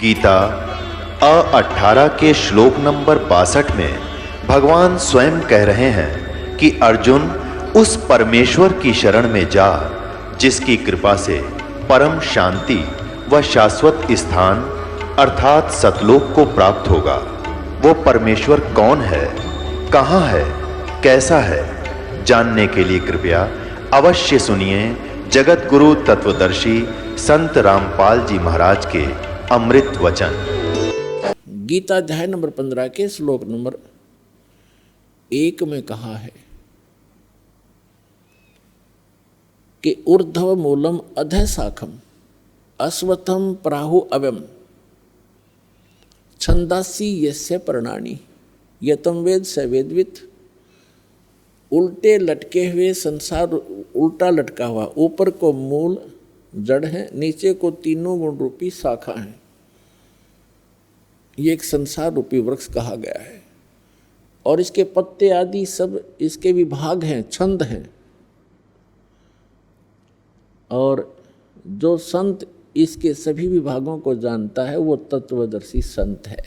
गीता 18 के श्लोक नंबर 62 में भगवान स्वयं कह रहे हैं कि अर्जुन उस परमेश्वर की शरण में जा जिसकी कृपा से परम शांति व शाश्वत स्थान अर्थात सतलोक को प्राप्त होगा। वो परमेश्वर कौन है, कहाँ है, कैसा है, जानने के लिए कृपया अवश्य सुनिए जगत गुरु तत्वदर्शी संत रामपाल जी महाराज के अमृत वचन। गीता अध्याय नंबर 15 के श्लोक नंबर 1 में कहा है कि ऊर्ध्व मूलम अधः शाखम अश्वत्थम प्राहु अव्यम छंदासी यस्य पर्णानि यतम वेद स वेदवित्। उल्टे लटके हुए संसार उल्टा लटका हुआ, ऊपर को मूल जड़ है, नीचे को तीनों गुण रूपी शाखा है। ये एक संसार रूपी वृक्ष कहा गया है और इसके पत्ते आदि सब इसके विभाग हैं, छंद हैं। और जो संत इसके सभी विभागों को जानता है वो तत्वदर्शी संत है।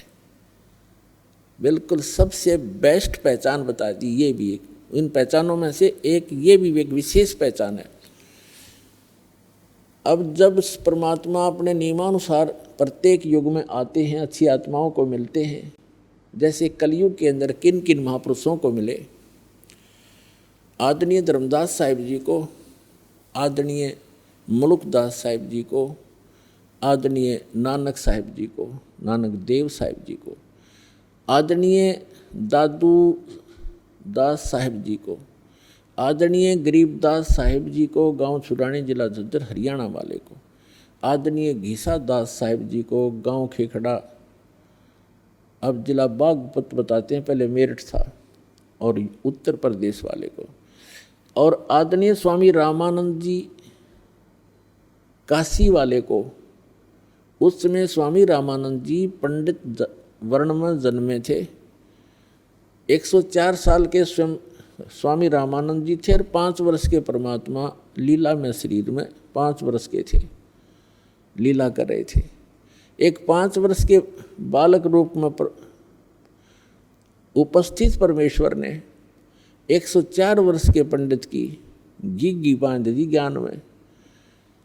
बिल्कुल सबसे बेस्ट पहचान बता दी। ये भी एक इन पहचानों में से एक ये भी एक विशेष पहचान है। अब जब परमात्मा अपने नियमानुसार प्रत्येक युग में आते हैं, अच्छी आत्माओं को मिलते हैं, जैसे कलयुग के अंदर किन किन महापुरुषों को मिले, आदरणीय धर्मदास साहिब जी को, आदरणीय मुलुकदास साहिब जी को, आदरणीय नानक साहिब जी को, नानक देव साहिब जी को, आदरणीय दादू दास साहिब जी को, आदरणीय गरीबदास साहिब जी को, गांव छुड़ानी जिला झज्जर हरियाणा वाले को, आदरणीय घीसा दास साहिब जी को, गांव खेखड़ा अब जिला बागपत बताते हैं, पहले मेरठ था, और उत्तर प्रदेश वाले को, और आदरणीय स्वामी रामानंद जी काशी वाले को। उस समय स्वामी रामानंद जी पंडित वर्ण में जन्मे थे। 104 साल के स्वयं स्वामी रामानंद जी थे और 5 वर्ष के परमात्मा लीला में शरीर में 5 वर्ष के थे, लीला कर रहे थे। एक 5 वर्ष के बालक रूप में उपस्थित परमेश्वर ने 104 वर्ष के पंडित की गी बांध दी। ज्ञान में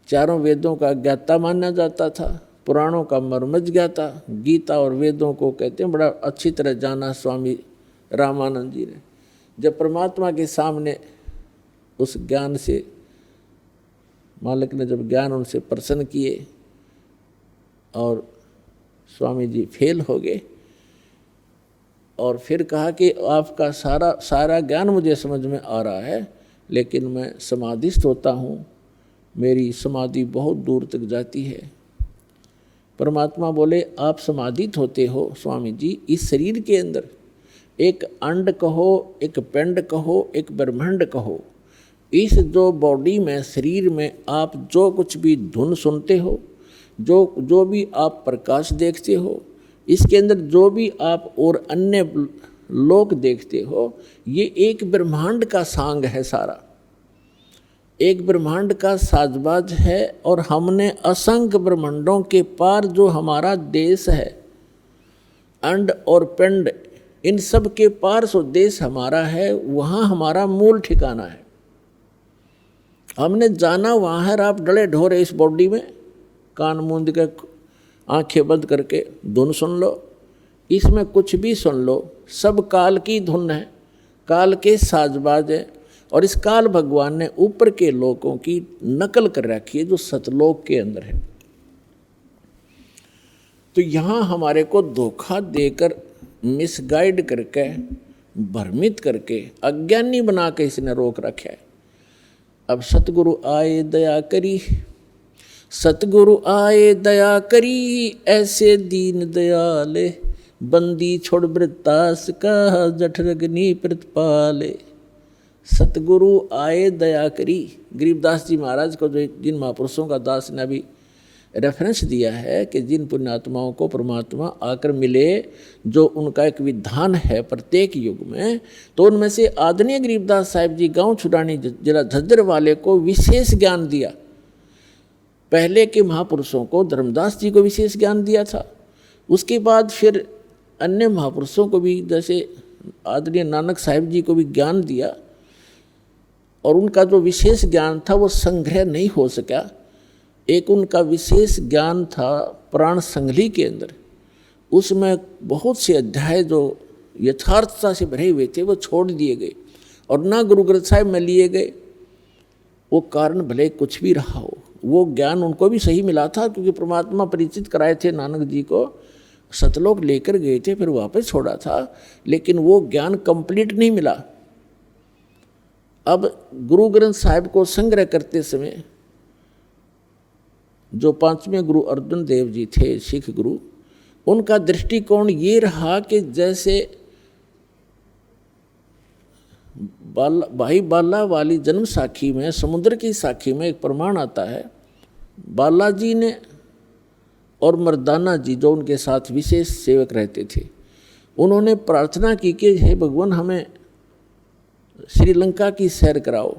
चारों वेदों का ज्ञाता माना जाता था, पुराणों का मर्मज ज्ञाता, गीता और वेदों को कहते हैं बड़ा अच्छी तरह जाना स्वामी रामानंद जी ने। जब परमात्मा के सामने उस ज्ञान से मालिक ने जब ज्ञान उनसे प्रसन्न किए और स्वामी जी फेल हो गए और फिर कहा कि आपका सारा ज्ञान मुझे समझ में आ रहा है, लेकिन मैं समाधिस्थ होता हूँ, मेरी समाधि बहुत दूर तक जाती है। परमात्मा बोले आप समाधित होते हो स्वामी जी इस शरीर के अंदर, एक अंड कहो, एक पिंड कहो, एक ब्रह्मांड कहो, इस जो बॉडी में शरीर में आप जो कुछ भी धुन सुनते हो, जो भी आप प्रकाश देखते हो, इसके अंदर जो भी आप और अन्य लोक देखते हो, ये एक ब्रह्मांड का सांग है। सारा एक ब्रह्मांड का साजबाज है और हमने असंख्य ब्रह्मांडों के पार जो हमारा देश है, अंड और पिंड, इन सब के पार जो देश हमारा है, वहाँ हमारा मूल ठिकाना है। हमने जाना वहाँ है। आप डले ढोरे इस बॉडी में, कान मूंद के आंखें बंद करके धुन सुन लो, इसमें कुछ भी सुन लो, सब काल की धुन है, काल के साजबाज है। और इस काल भगवान ने ऊपर के लोकों की नकल कर रखी है जो सतलोक के अंदर है। तो यहाँ हमारे को धोखा देकर, मिसगाइड करके, भ्रमित करके, अज्ञानी बना के इसने रोक रखा है। अब सतगुरु आए दया करी, सतगुरु आए दया करी, ऐसे दीन दयाले, बंदी छोड़ वृत्तास का, जठरग्नि प्रतिपाले। सतगुरु आए दया करी। गरीबदास जी महाराज को जो जिन महापुरुषों का दास ने अभी रेफरेंस दिया है कि जिन पुण्यात्माओं को परमात्मा आकर मिले, जो उनका एक विधान है प्रत्येक युग में, तो उनमें से आदरणीय गरीबदास साहिब जी गांव छुड़ानी जिला झज्जर वाले को विशेष ज्ञान दिया। पहले के महापुरुषों को धर्मदास जी को विशेष ज्ञान दिया था उसके बाद फिर अन्य महापुरुषों को भी, जैसे आदरणीय नानक साहिब जी को भी ज्ञान दिया, और उनका जो विशेष ज्ञान था वो संग्रह नहीं हो सका। एक उनका विशेष ज्ञान था प्राण संगली के अंदर, उसमें बहुत से अध्याय जो यथार्थता से भरे हुए थे वो छोड़ दिए गए और ना गुरु ग्रंथ साहिब में लिए गए। वो कारण भले कुछ भी रहा हो, वो ज्ञान उनको भी सही मिला था, क्योंकि परमात्मा परिचित कराए थे नानक जी को, सतलोक लेकर गए थे, फिर वापस छोड़ा था, लेकिन वो ज्ञान कंप्लीट नहीं मिला। अब गुरु ग्रंथ साहिब को संग्रह करते समय जो 5वें गुरु अर्जुन देव जी थे, सिख गुरु, उनका दृष्टिकोण ये रहा कि जैसे भाई बाला वाली जन्म साखी में, समुद्र की साखी में एक प्रमाण आता है, बालाजी ने और मर्दाना जी जो उनके साथ विशेष सेवक रहते थे, उन्होंने प्रार्थना की कि हे भगवान हमें श्रीलंका की सैर कराओ।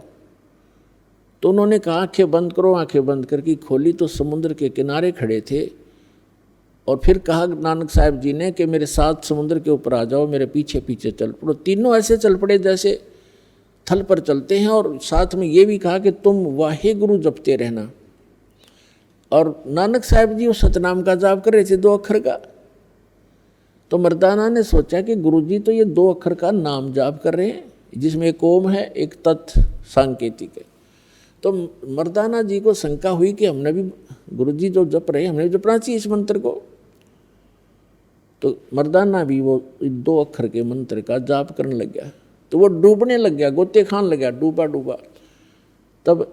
तो उन्होंने कहा आंखें बंद करो, आंखें बंद करके खोली तो समुद्र के किनारे खड़े थे, और फिर कहा नानक साहिब जी ने कि मेरे साथ समुद्र के ऊपर आ जाओ, मेरे पीछे पीछे चल पड़ो। तीनों ऐसे चल पड़े जैसे थल पर चलते हैं, और साथ में ये भी कहा कि तुम वाहे गुरु जपते रहना। और नानक साहिब जी वो सतनाम का जाप कर रहे थे 2 अक्षर का। तो मर्दाना ने सोचा कि गुरुजी तो ये 2 अक्षर का नाम जाप कर रहे हैं, जिसमें एक ओम है, एक तत् सांकेतिक है। तो मर्दाना जी को शंका हुई कि हमने भी गुरुजी जो जप रहे हैं, हमने भी जपना चाहिए इस मंत्र को। तो मर्दाना भी वो 2 अक्षर के मंत्र का जाप करने लग गया, तो वो डूबने लग गया, गोते खान लग गया, डूबा डूबा। तब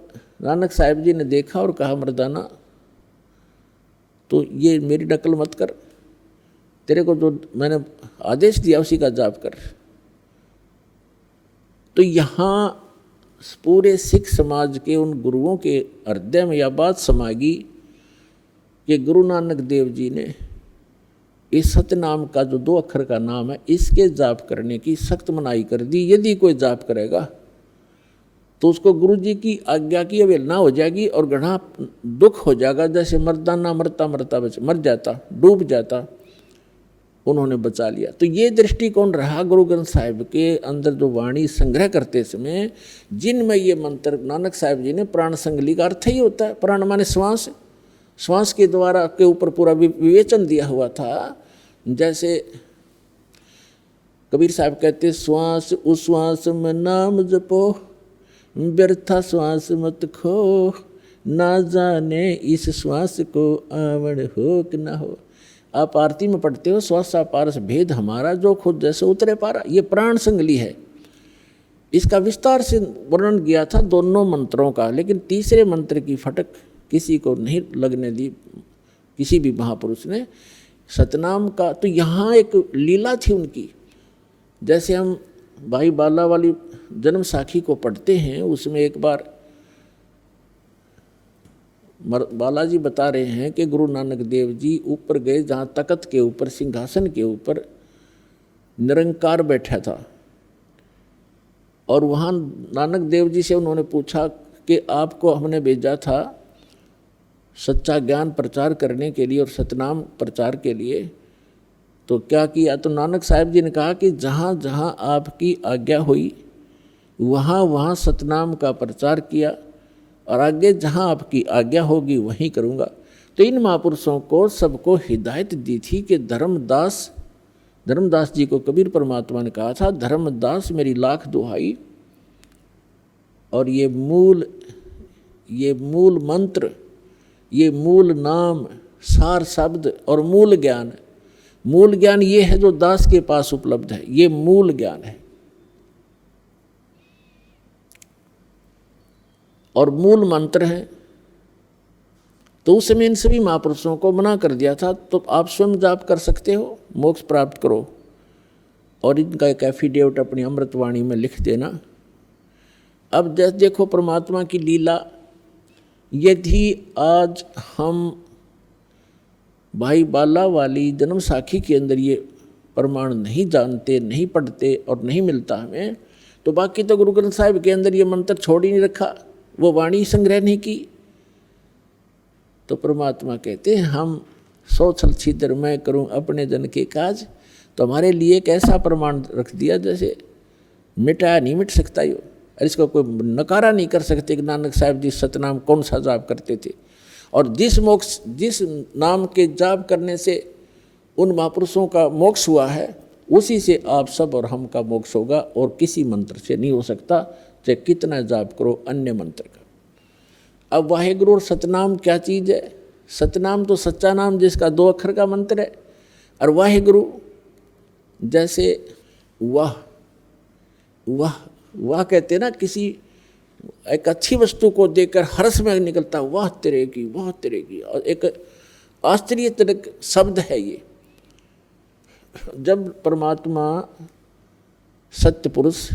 नानक साहिब जी ने देखा और कहा मर्दाना तो ये मेरी नकल मत कर, तेरे को जो मैंने आदेश दिया उसी का जाप कर। तो यहाँ पूरे सिख समाज के उन गुरुओं के हृदय में यह बात समा गई कि गुरु नानक देव जी ने इस सतनाम का जो 2 अक्षर का नाम है, इसके जाप करने की सख्त मनाही कर दी। यदि कोई जाप करेगा तो उसको गुरु जी की आज्ञा की अवहेलना हो जाएगी और घना दुख हो जाएगा। जैसे मर्दाना मरता मरता मर जाता, डूब जाता, उन्होंने बचा लिया। तो ये दृष्टिकोण रहा गुरु ग्रंथ साहिब के अंदर जो वाणी संग्रह करते समय, जिनमें ये मंत्र नानक साहिब जी ने प्राण संगली का अर्थ ही होता है, प्राण माने श्वास, श्वास के द्वारा के ऊपर पूरा विवेचन दिया हुआ था। जैसे कबीर साहब कहते श्वास उश्वास में नाम जपो, व्यर्था श्वास मत खो, ना जाने इस श्वास को आवण हो कि ना हो। आप आरती में पढ़ते हो श्वासा पारस भेद हमारा, जो खुद जैसे उतरे पारा, ये प्राण संगली है। इसका विस्तार से वर्णन किया था दोनों मंत्रों का, लेकिन तीसरे मंत्र की फटक किसी को नहीं लगने दी, किसी भी महापुरुष ने सतनाम का। तो यहाँ एक लीला थी उनकी। जैसे हम भाई बाला वाली जन्म साखी को पढ़ते हैं, उसमें एक बार बालाजी बता रहे हैं कि गुरु नानक देव जी ऊपर गए, जहाँ तख्त के ऊपर, सिंहासन के ऊपर निरंकार बैठा था, और वहाँ नानक देव जी से उन्होंने पूछा कि आपको हमने भेजा था सच्चा ज्ञान प्रचार करने के लिए और सतनाम प्रचार के लिए, तो क्या किया? तो नानक साहिब जी ने कहा कि जहाँ जहाँ आपकी आज्ञा हुई वहाँ वहाँ सतनाम का प्रचार किया, और आगे जहाँ आपकी आज्ञा होगी वहीं करूँगा। तो इन महापुरुषों को सबको हिदायत दी थी कि धर्मदास जी को कबीर परमात्मा ने कहा था, धर्मदास मेरी लाख दुहाई, और ये मूल मंत्र, ये मूल नाम, सार शब्द और मूल ज्ञान ये है जो दास के पास उपलब्ध है, ये मूल ज्ञान है। और मूल मंत्र है। तो उस समय इन सभी महापुरुषों को मना कर दिया था, तो आप स्वयं जाप कर सकते हो, मोक्ष प्राप्त करो, और इनका एक एफिडेविट अपनी अमृतवाणी में लिख देना। अब जैसे देखो परमात्मा की लीला, यदि आज हम भाई बाला वाली जन्म साखी के अंदर ये प्रमाण नहीं जानते, नहीं पढ़ते और नहीं मिलता हमें, तो बाकी तो गुरु ग्रंथ साहिब के अंदर ये मंत्र छोड़ ही नहीं रखा, वो वाणी संग्रह नहीं की। तो परमात्मा कहते हैं हम सौ छल छिद्र मैं करूं अपने जन के काज। तो हमारे लिए एक ऐसा प्रमाण रख दिया जैसे मिटाया नहीं मिट सकता यो, और इसको कोई नकारा नहीं कर सकते कि नानक साहब जी सतनाम कौन सा जाप करते थे, और जिस नाम के जाप करने से उन महापुरुषों का मोक्ष हुआ है उसी से आप सब और हम का मोक्ष होगा, और किसी मंत्र से नहीं हो सकता, चाहे कितना जाप करो अन्य मंत्र का। अब वाहेगुरु और सतनाम क्या चीज़ है? सतनाम तो सच्चा नाम जिसका 2 अक्षर का मंत्र है, और वाहेगुरु जैसे वाह वाह वाह कहते ना, किसी एक अच्छी वस्तु को देखकर हर्ष में निकलता वाह तेरे की वाह तेरे की, और एक आश्चर्यजनक शब्द है ये। जब परमात्मा सत्य पुरुष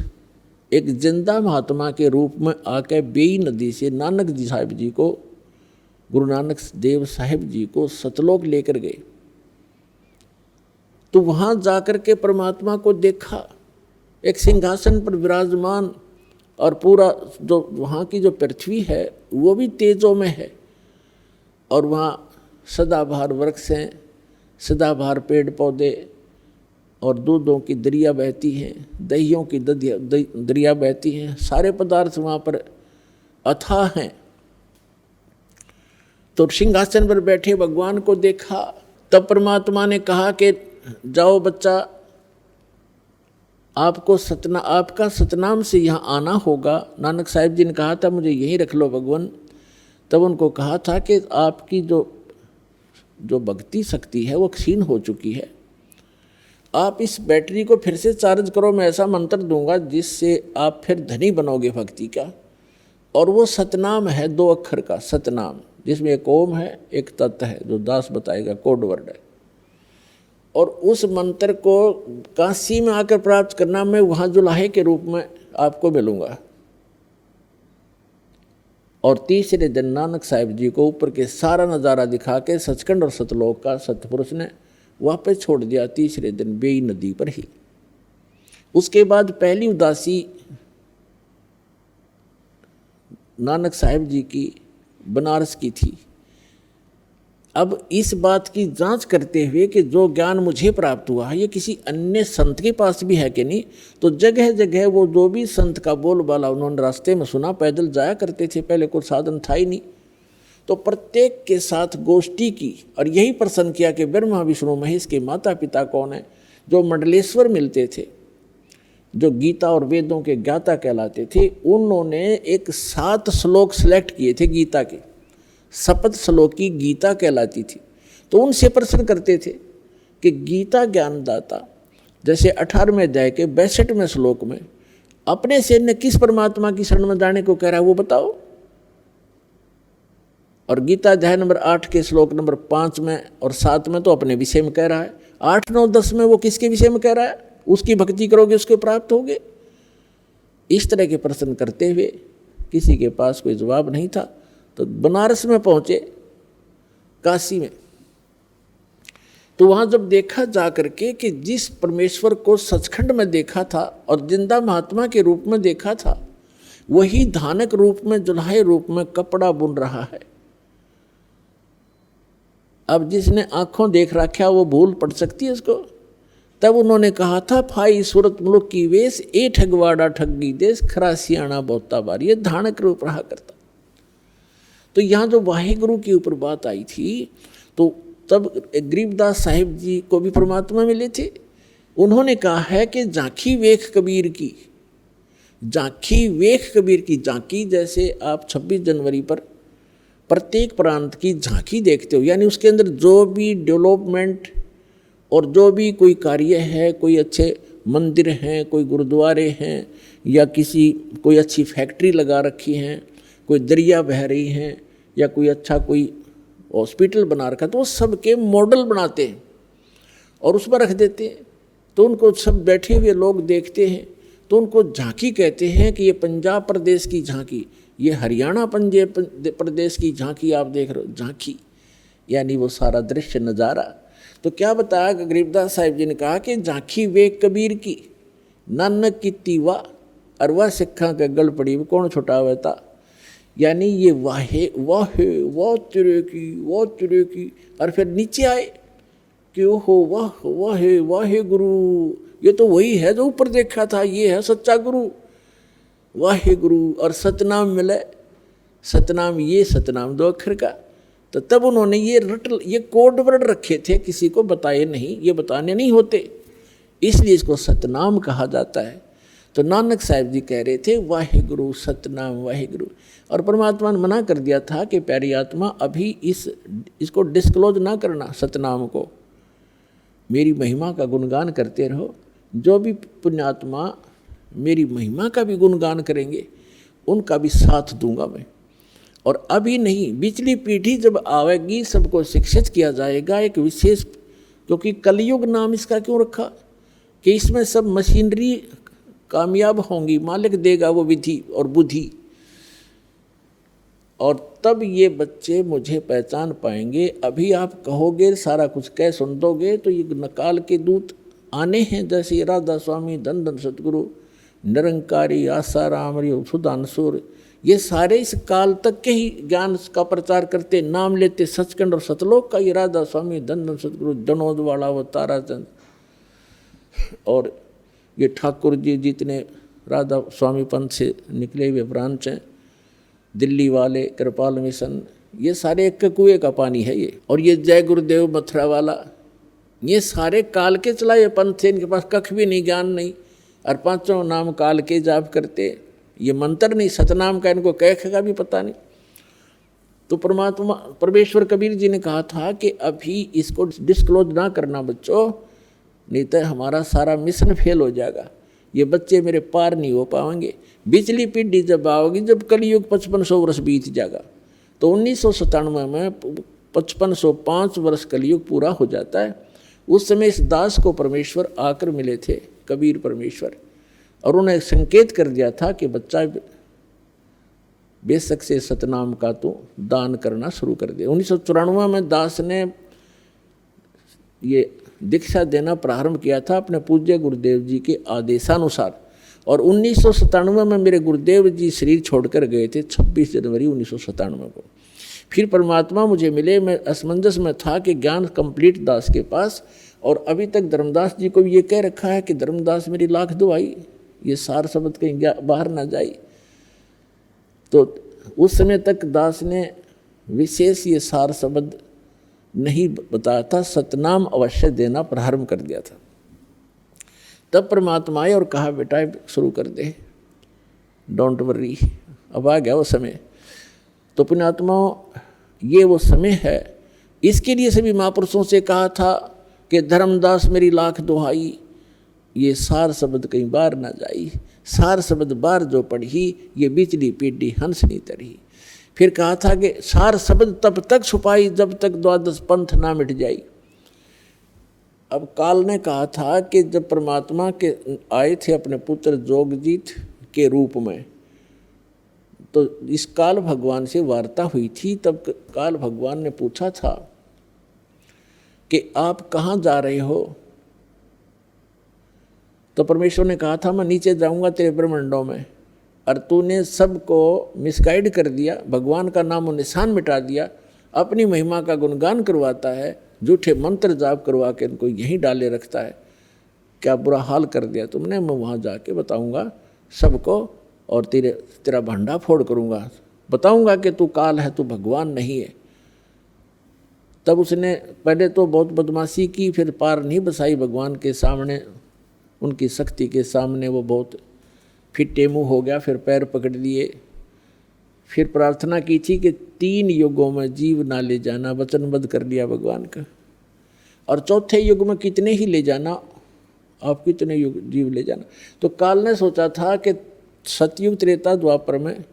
एक जिंदा महात्मा के रूप में आकर बेई नदी से नानक जी साहिब जी को, गुरु नानक देव साहिब जी को सतलोक लेकर गए, तो वहाँ जाकर के परमात्मा को देखा एक सिंहासन पर विराजमान, और पूरा जो वहाँ की जो पृथ्वी है वो भी तेजों में है, और वहाँ सदाबहार वृक्ष हैं, सदाबहार पेड़ पौधे, और दूधों की दरिया बहती हैं, दहियों की दरिया बहती हैं, सारे पदार्थ वहाँ पर अथाह हैं। तो सिंहासन पर बैठे भगवान को देखा, तब परमात्मा ने कहा कि जाओ बच्चा, आपका सतनाम से यहाँ आना होगा। नानक साहिब जी ने कहा था मुझे यहीं रख लो भगवान। तब उनको कहा था कि आपकी जो भक्ति शक्ति है वो क्षीण हो चुकी है, आप इस बैटरी को फिर से चार्ज करो, मैं ऐसा मंत्र दूंगा जिससे आप फिर धनी बनोगे भक्ति का। और वो सतनाम है 2 अक्षर का सतनाम, जिसमें एक ओम है एक तत् है, जो दास बताएगा कोड वर्ड है। और उस मंत्र को काशी में आकर प्राप्त करना, मैं वहाँ जुलाहे के रूप में आपको मिलूँगा। और तीसरे दिन नानक साहिब जी को ऊपर के सारा नज़ारा दिखा के सचखंड और सतलोक का सतपुरुष ने वापस छोड़ दिया तीसरे दिन बेई नदी पर ही। उसके बाद पहली उदासी नानक साहिब जी की बनारस की थी। अब इस बात की जांच करते हुए कि जो ज्ञान मुझे प्राप्त हुआ है ये किसी अन्य संत के पास भी है कि नहीं, तो जगह जगह वो जो भी संत का बोलबाला उन्होंने रास्ते में सुना, पैदल जाया करते थे, पहले कोई साधन था ही नहीं, तो प्रत्येक के साथ गोष्ठी की और यही प्रश्न किया कि ब्रह्मा विष्णु महेश के माता पिता कौन है। जो मंडलेश्वर मिलते थे, जो गीता और वेदों के ज्ञाता कहलाते थे, उन्होंने एक 7 श्लोक सेलेक्ट किए थे गीता के, सप्त श्लोकी गीता कहलाती थी। तो उनसे प्रश्न करते थे कि गीता ज्ञानदाता जैसे 18वें अध्याय के 62वें श्लोक में अपने से ने किस परमात्मा की शरण में जाने को कह रहा है वो बताओ। और गीता अध्याय नंबर 8 के श्लोक नंबर 5 में और 7 में तो अपने विषय में कह रहा है, 8, 9, 10 में वो किसके विषय में कह रहा है, उसकी भक्ति करोगे उसको प्राप्त होगे। इस तरह के प्रश्न करते हुए किसी के पास कोई जवाब नहीं था, तो बनारस में पहुंचे, काशी में। तो वहाँ जब देखा जा करके कि जिस परमेश्वर को सचखंड में देखा था और जिंदा महात्मा के रूप में देखा था, वही धानक रूप में जुल्हाए रूप में कपड़ा बुन रहा है। अब जिसने आंखों देख रखा वो भूल पड़ सकती है उसको। तब उन्होंने कहा था, फाई सूरत मुल्क की वेश ए ठगवाड़ा ठगी देश खरा सियाणा बहुता बार, ये धानक रूप रहा करता। तो यहाँ जो वाहेगुरु के ऊपर बात आई थी, तो तब गरीबदास साहिब जी को भी परमात्मा मिले थे। उन्होंने कहा है कि झांकी वेख कबीर की, झांकी वेख कबीर की। झांकी जैसे आप 26 जनवरी पर प्रत्येक प्रांत की झांकी देखते हो, यानी उसके अंदर जो भी डेवलपमेंट और जो भी कोई कार्य है, कोई अच्छे मंदिर हैं, कोई गुरुद्वारे हैं, या कोई अच्छी फैक्ट्री लगा रखी हैं, कोई दरिया बह रही हैं, या कोई अच्छा कोई हॉस्पिटल बना रखा, तो वो सबके मॉडल बनाते हैं और उस पर रख देते हैं। तो उनको सब बैठे हुए लोग देखते हैं, तो उनको झांकी कहते हैं कि ये पंजाब प्रदेश की झांकी, ये हरियाणा प्रदेश की झांकी आप देख रहे हो। झांकी यानी वो सारा दृश्य नज़ारा। तो क्या बताया कि गरीबदास साहिब जी ने कहा कि झांकी वेख कबीर की, नानक की तीवा अरवा सिखा के गल पड़ी कौन छुटा हुआ था। यानी ये वाहे वाहे वाह तेरे की, और फिर नीचे आए कि ओहो वाह वाहे वाहे गुरु, ये तो वही है जो ऊपर देखा था, ये है सच्चा गुरु वाहे गुरु। और सतनाम मिले, सतनाम, ये सतनाम 2 अक्षर का। तो तब उन्होंने ये कोड वर्ड रखे थे, किसी को बताए नहीं, ये बताने नहीं होते, इसलिए इसको सतनाम कहा जाता है। तो नानक साहिब जी कह रहे थे वाहेगुरु सतनाम वाहेगुरु, और परमात्मा ने मना कर दिया था कि प्यारी आत्मा अभी इसको डिस्क्लोज ना करना, सतनाम को, मेरी महिमा का गुणगान करते रहो। जो भी पुण्यात्मा मेरी महिमा का भी गुणगान करेंगे उनका भी साथ दूंगा मैं। और अभी नहीं, बिचली पीढ़ी जब आवेगी सबको शिक्षित किया जाएगा एक विशेष, क्योंकि कलयुग नाम इसका क्यों रखा कि इसमें सब मशीनरी कामयाब होंगी, मालिक देगा वो विधि और बुद्धि, और तब ये बच्चे मुझे पहचान पाएंगे। अभी आप कहोगे सारा कुछ कह सुन दोगे तो ये नकाल के दूत आने हैं, जैसे राधा स्वामी, धन धन सतगुरु, निरंकारी, आसाराम, सुधांशुर, ये सारे इस काल तक के ही ज्ञान का प्रचार करते, नाम लेते सचखंड और सतलोक का। ये राधा स्वामी, धन धन सतगुरु, जनोद वाला, वो ताराचंद, और ये ठाकुर जी जितने राधा स्वामी पंथ से निकले हुए ब्रांच हैं, दिल्ली वाले, कृपाल मिशन, ये सारे एक कुएं का पानी है ये। और ये जय गुरुदेव मथुरा वाला, ये सारे काल के चलाए पंथ से, इनके पास कख भी नहीं, ज्ञान नहीं, और 5 नाम काल के जाप करते, ये मंत्र नहीं, सतनाम का इनको कह का भी पता नहीं। तो परमात्मा परमेश्वर कबीर जी ने कहा था कि अभी इसको डिस्क्लोज ना करना बच्चों, नहीं तो हमारा सारा मिशन फेल हो जाएगा, ये बच्चे मेरे पार नहीं हो पाएंगे। बिचली पीढ़ी जब आओगी, जब कलयुग 5500 वर्ष बीत जाएगा, तो 1997 में 5505 वर्ष कलयुग पूरा हो जाता है। उस समय इस दास को परमेश्वर आकर मिले थे, कबीर परमेश्वर, और उन्हें संकेत कर दिया था कि बच्चा बेशक से सतनाम का तो दान करना शुरू कर दे। 1994 में दास ने ये दीक्षा देना प्रारंभ किया था अपने पूज्य गुरुदेव जी के आदेशानुसार, और 1997 में मेरे गुरुदेव जी शरीर छोड़कर गए थे 26 जनवरी 1997 को। फिर परमात्मा मुझे मिले, मैं असमंजस में था कि ज्ञान कंप्लीट दास के पास, और अभी तक धर्मदास जी को ये कह रखा है कि धर्मदास मेरी लाख दुआई, ये सार शब्द कहीं बाहर ना जाए। तो उस समय तक दास ने विशेष ये सार शब्द नहीं बताया था, सतनाम अवश्य देना प्रारंभ कर दिया था। तब परमात्मा आए और कहा बेटा शुरू कर दे, डोंट वरी, अब आ गया वो समय। तो पुण्यात्माओं ये वो समय है, इसके लिए सभी महापुरुषों से कहा था कि धर्मदास मेरी लाख दुहाई, ये सार शब्द कहीं बाहर ना जाई, सार शब्द बाहर जो पढ़ी ये बिचली पीढ़ी हंस नहीं तरी। फिर कहा था कि सार शब्द तब तक छुपाई जब तक 12 पंथ ना मिट जाई। अब काल ने कहा था कि जब परमात्मा के आए थे अपने पुत्र जोगजीत के रूप में, तो इस काल भगवान से वार्ता हुई थी। तब काल भगवान ने पूछा था कि आप कहाँ जा रहे हो? तो परमेश्वर ने कहा था मैं नीचे जाऊंगा तेरे ब्रह्मांडों में, और तूने सबको मिसगाइड कर दिया, भगवान का नाम और निशान मिटा दिया, अपनी महिमा का गुणगान करवाता है, झूठे मंत्र जाप करवा के इनको यहीं डाले रखता है, क्या बुरा हाल कर दिया तुमने। मैं वहाँ जाके बताऊंगा सबको, और तेरा भंडा फोड़ करूँगा, बताऊंगा कि तू काल है, तू भगवान नहीं है। तब उसने पहले तो बहुत बदमाशी की, फिर पार नहीं बसाई भगवान के सामने, उनकी शक्ति के सामने वो बहुत फिटे मुँह हो गया, फिर पैर पकड़ लिए, फिर प्रार्थना की थी कि 3 युगों में जीव ना ले जाना, वचनबद्ध कर लिया भगवान का, और चौथे युग में कितने ही ले जाना, आप कितने युग जीव ले जाना। तो काल ने सोचा था कि सतयुग त्रेता द्वापर में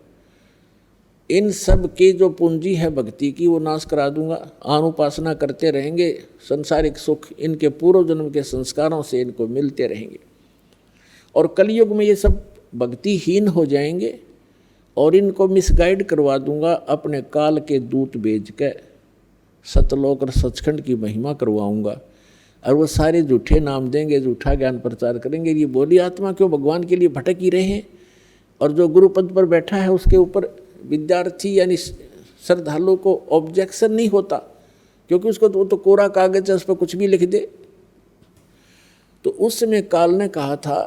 इन सब की जो पूंजी है भक्ति की वो नाश करा दूंगा, अनुपासना करते रहेंगे, संसारिक सुख इनके पूर्व जन्म के संस्कारों से इनको मिलते रहेंगे, और कलयुग में ये सब भक्तिहीन हो जाएंगे, और इनको मिसगाइड करवा दूंगा, अपने काल के दूत भेज के सतलोक और सचखंड की महिमा करवाऊंगा, और वो सारे झूठे नाम देंगे, झूठा ज्ञान प्रचार करेंगे। ये बोली आत्मा क्यों भगवान के लिए भटक ही रहे हैं, और जो गुरु पद पर बैठा है उसके ऊपर विद्यार्थी यानी श्रद्धालु को ऑब्जेक्शन नहीं होता, क्योंकि उसको तो कोरा कागज है, उस पर कुछ भी लिख दे। तो उस समय काल ने कहा था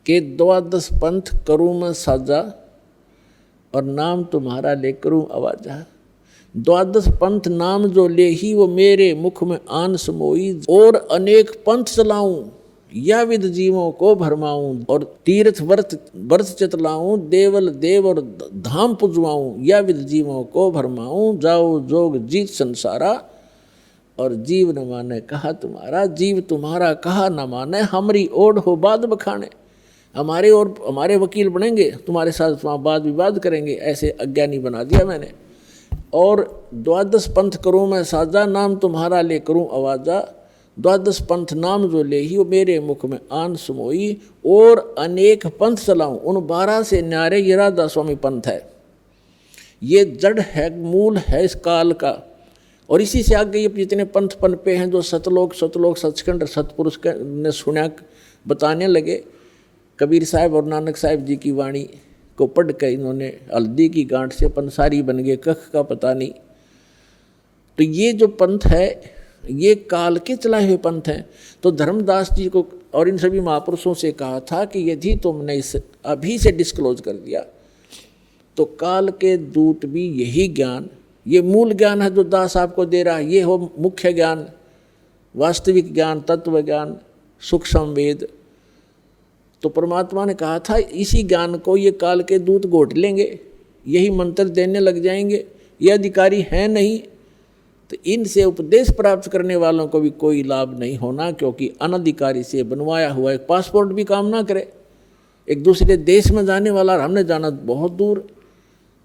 कि 12 पंथ करूँ मैं साजा और नाम तुम्हारा ले करूँ आवाजा। 12 पंथ नाम जो ले ही वो मेरे मुख में आन समोई, और अनेक पंथ चलाऊं या विद जीवों को भरमाऊं, और तीर्थ व्रत चितलाऊं, देवल देव और धाम पुजवाऊं, या विद जीवों को भरमाऊं, जाओ जोग जीत संसारा, और जीव न माने कहा तुम्हारा। जीव तुम्हारा कहा न माने, हमारी ओढ़ हो बाद बखाने। हमारे और हमारे वकील बनेंगे, तुम्हारे साथ वहाँ वाद विवाद करेंगे, ऐसे अज्ञानी बना दिया मैंने। और 12 पंथ करूँ मैं साजा, नाम तुम्हारा ले करूँ आवाजा। 12 पंथ नाम जो ले ही वो मेरे मुख में आन समोई, और अनेक पंथ चलाऊं। उन 12 से न्यारे ये राधा स्वामी पंथ है। ये जड़ है, मूल है इस काल का। और इसी से आगे ये जितने पंथ पनपे हैं, जो सतलोक सचखंड सतपुरुष ने सुना बताने लगे। कबीर साहब और नानक साहब जी की वाणी को पढ़ कर इन्होंने हल्दी की गांठ से पंसारी बन गए, कख का पता नहीं। तो ये जो पंथ है ये काल के चलाए हुए पंथ हैं। तो धर्मदास जी को और इन सभी महापुरुषों से कहा था कि यदि तुमने इसे अभी से डिस्क्लोज कर दिया तो काल के दूत भी यही ज्ञान, ये मूल ज्ञान है जो दास आपको दे रहा है, ये हो मुख्य ज्ञान, वास्तविक ज्ञान, तत्व ज्ञान, सूक्ष्म वेद। तो परमात्मा ने कहा था इसी ज्ञान को ये काल के दूत घोट लेंगे, यही मंत्र देने लग जाएंगे। ये अधिकारी हैं नहीं, तो इनसे उपदेश प्राप्त करने वालों को भी कोई लाभ नहीं होना, क्योंकि अनधिकारी से बनवाया हुआ एक पासपोर्ट भी काम ना करे। एक दूसरे देश में जाने वाला और हमने जाना बहुत दूर,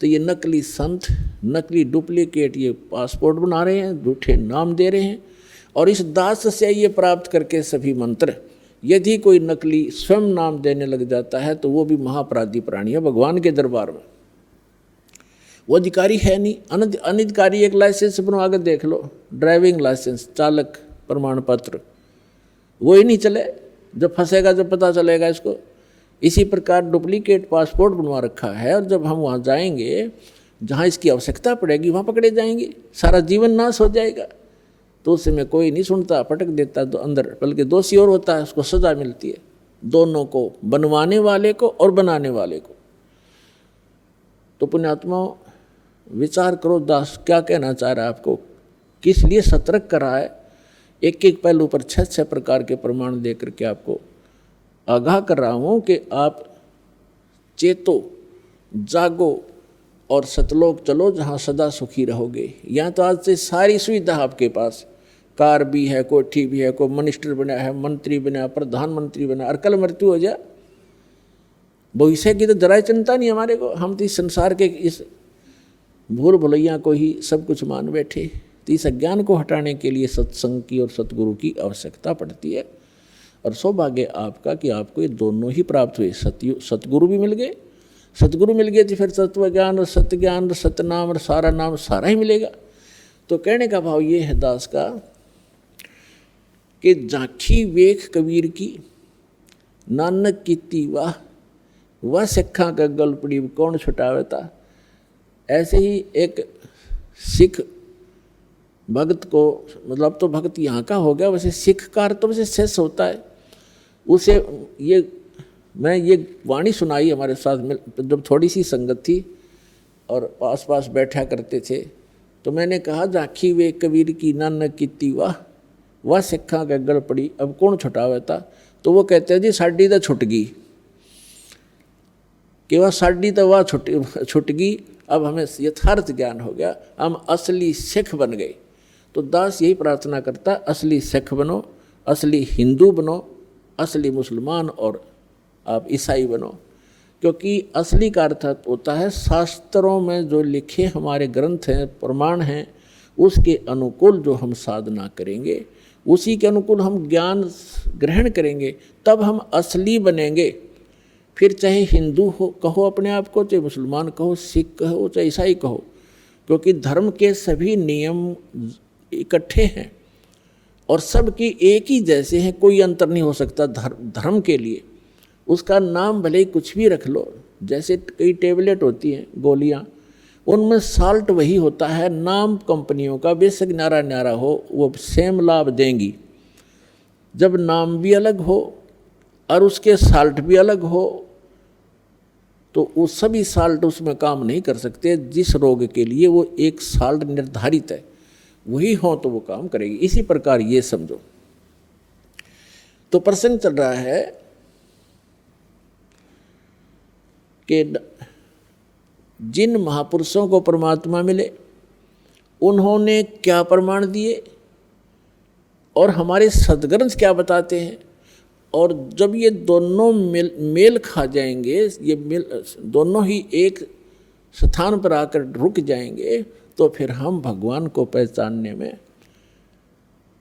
तो ये नकली संत, नकली डुप्लीकेट ये पासपोर्ट बना रहे हैं, झूठे नाम दे रहे हैं। और इस दास से ये प्राप्त करके सभी मंत्र, यदि कोई नकली स्वयं नाम देने लग जाता है तो वो भी महापराधी प्राणी है भगवान के दरबार में। वो अधिकारी है नहीं, अनधिकारी। एक लाइसेंस बनवा कर देख लो, ड्राइविंग लाइसेंस, चालक प्रमाण पत्र, वो ही नहीं चले, जब फंसेगा जब पता चलेगा इसको। इसी प्रकार डुप्लीकेट पासपोर्ट बनवा रखा है, और जब हम वहाँ जाएंगे जहाँ इसकी आवश्यकता पड़ेगी वहाँ पकड़े जाएंगे, सारा जीवन नाश हो जाएगा। तो उस समय कोई नहीं सुनता, पटक देता तो अंदर, बल्कि दोषी और होता है, उसको सजा मिलती है, दोनों को, बनवाने वाले को और बनाने वाले को। तो पुण्यात्माओं विचार करो, दास क्या कहना चाह रहा है आपको, किस लिए सतर्क कर रहा है। एक एक पहलू पर 6 प्रकार के प्रमाण दे करके आपको आगाह कर रहा हूँ कि आप चेतो, जागो और सतलोक चलो जहाँ सदा सुखी रहोगे। यहाँ तो आज से सारी सुविधा आपके पास, कार भी है, कोठी भी है, कोई मिनिस्टर बना है, मंत्री बना, प्रधानमंत्री बना, और कल मृत्यु हो जाए, भविष्य की तो जरा चिंता नहीं हमारे को। हम तो इस संसार के इस भूल भुलैया को ही सब कुछ मान बैठे। तो इस अज्ञान को हटाने के लिए सत्संग की और सतगुरु की आवश्यकता पड़ती है। और सौभाग्य आपका कि आपको ये दोनों ही प्राप्त हुए, सतगुरु भी मिल गए, सतगुरु मिल गए तो फिर तत्व ज्ञान और सत्य ज्ञान और सतनाम और सारा नाम सारा ही मिलेगा। तो कहने का भाव ये है दास का कि झांकी वेख कबीर की, नानक कीती वाह सिखा का गल पड़ी कौन छुटावेता। ऐसे ही एक सिख भक्त को, मतलब तो भक्त यहाँ का हो गया, वैसे सिख का अर्थ तो वैसे शेष होता है। उसे मैं ये वाणी सुनाई हमारे साथ में, जब थोड़ी सी संगत थी और पास पास बैठा करते थे, तो मैंने कहा झांकी वे कबीर की, नानक कीती वाह सिखा का गल पड़ी अब कौन छुटावेता। तो वो कहते हैं जी साड़ी तो छुट गई, कि वह साड़ी तो वह छुट गई, अब हमें यथार्थ ज्ञान हो गया, हम असली सिख बन गए। तो दास यही प्रार्थना करता, असली सिख बनो, असली हिंदू बनो, असली मुसलमान और आप ईसाई बनो। क्योंकि असली का अर्थ होता है शास्त्रों में जो लिखे हमारे ग्रंथ हैं, प्रमाण हैं, उसके अनुकूल जो हम साधना करेंगे, उसी के अनुकूल हम ज्ञान ग्रहण करेंगे, तब हम असली बनेंगे। फिर चाहे हिंदू हो कहो अपने आप को, चाहे मुसलमान कहो, सिख कहो, चाहे ईसाई कहो, क्योंकि धर्म के सभी नियम इकट्ठे हैं और सबकी एक ही जैसे हैं, कोई अंतर नहीं हो सकता धर्म के लिए। उसका नाम भले ही कुछ भी रख लो, जैसे कई टेबलेट होती हैं, गोलियाँ, उनमें साल्ट वही होता है, नाम कंपनियों का बेशक न्यारा न्यारा हो, वो सेम लाभ देंगी। जब नाम भी अलग हो और उसके साल्ट भी अलग हो तो वो सभी साल्ट उसमें काम नहीं कर सकते। जिस रोग के लिए वो एक साल्ट निर्धारित है वही हो तो वो काम करेगी। इसी प्रकार ये समझो। तो प्रसंग चल रहा है कि जिन महापुरुषों को परमात्मा मिले उन्होंने क्या प्रमाण दिए और हमारे सदग्रंथ क्या बताते हैं। और जब ये दोनों मेल खा जाएंगे, ये दोनों ही एक स्थान पर आकर रुक जाएंगे, तो फिर हम भगवान को पहचानने में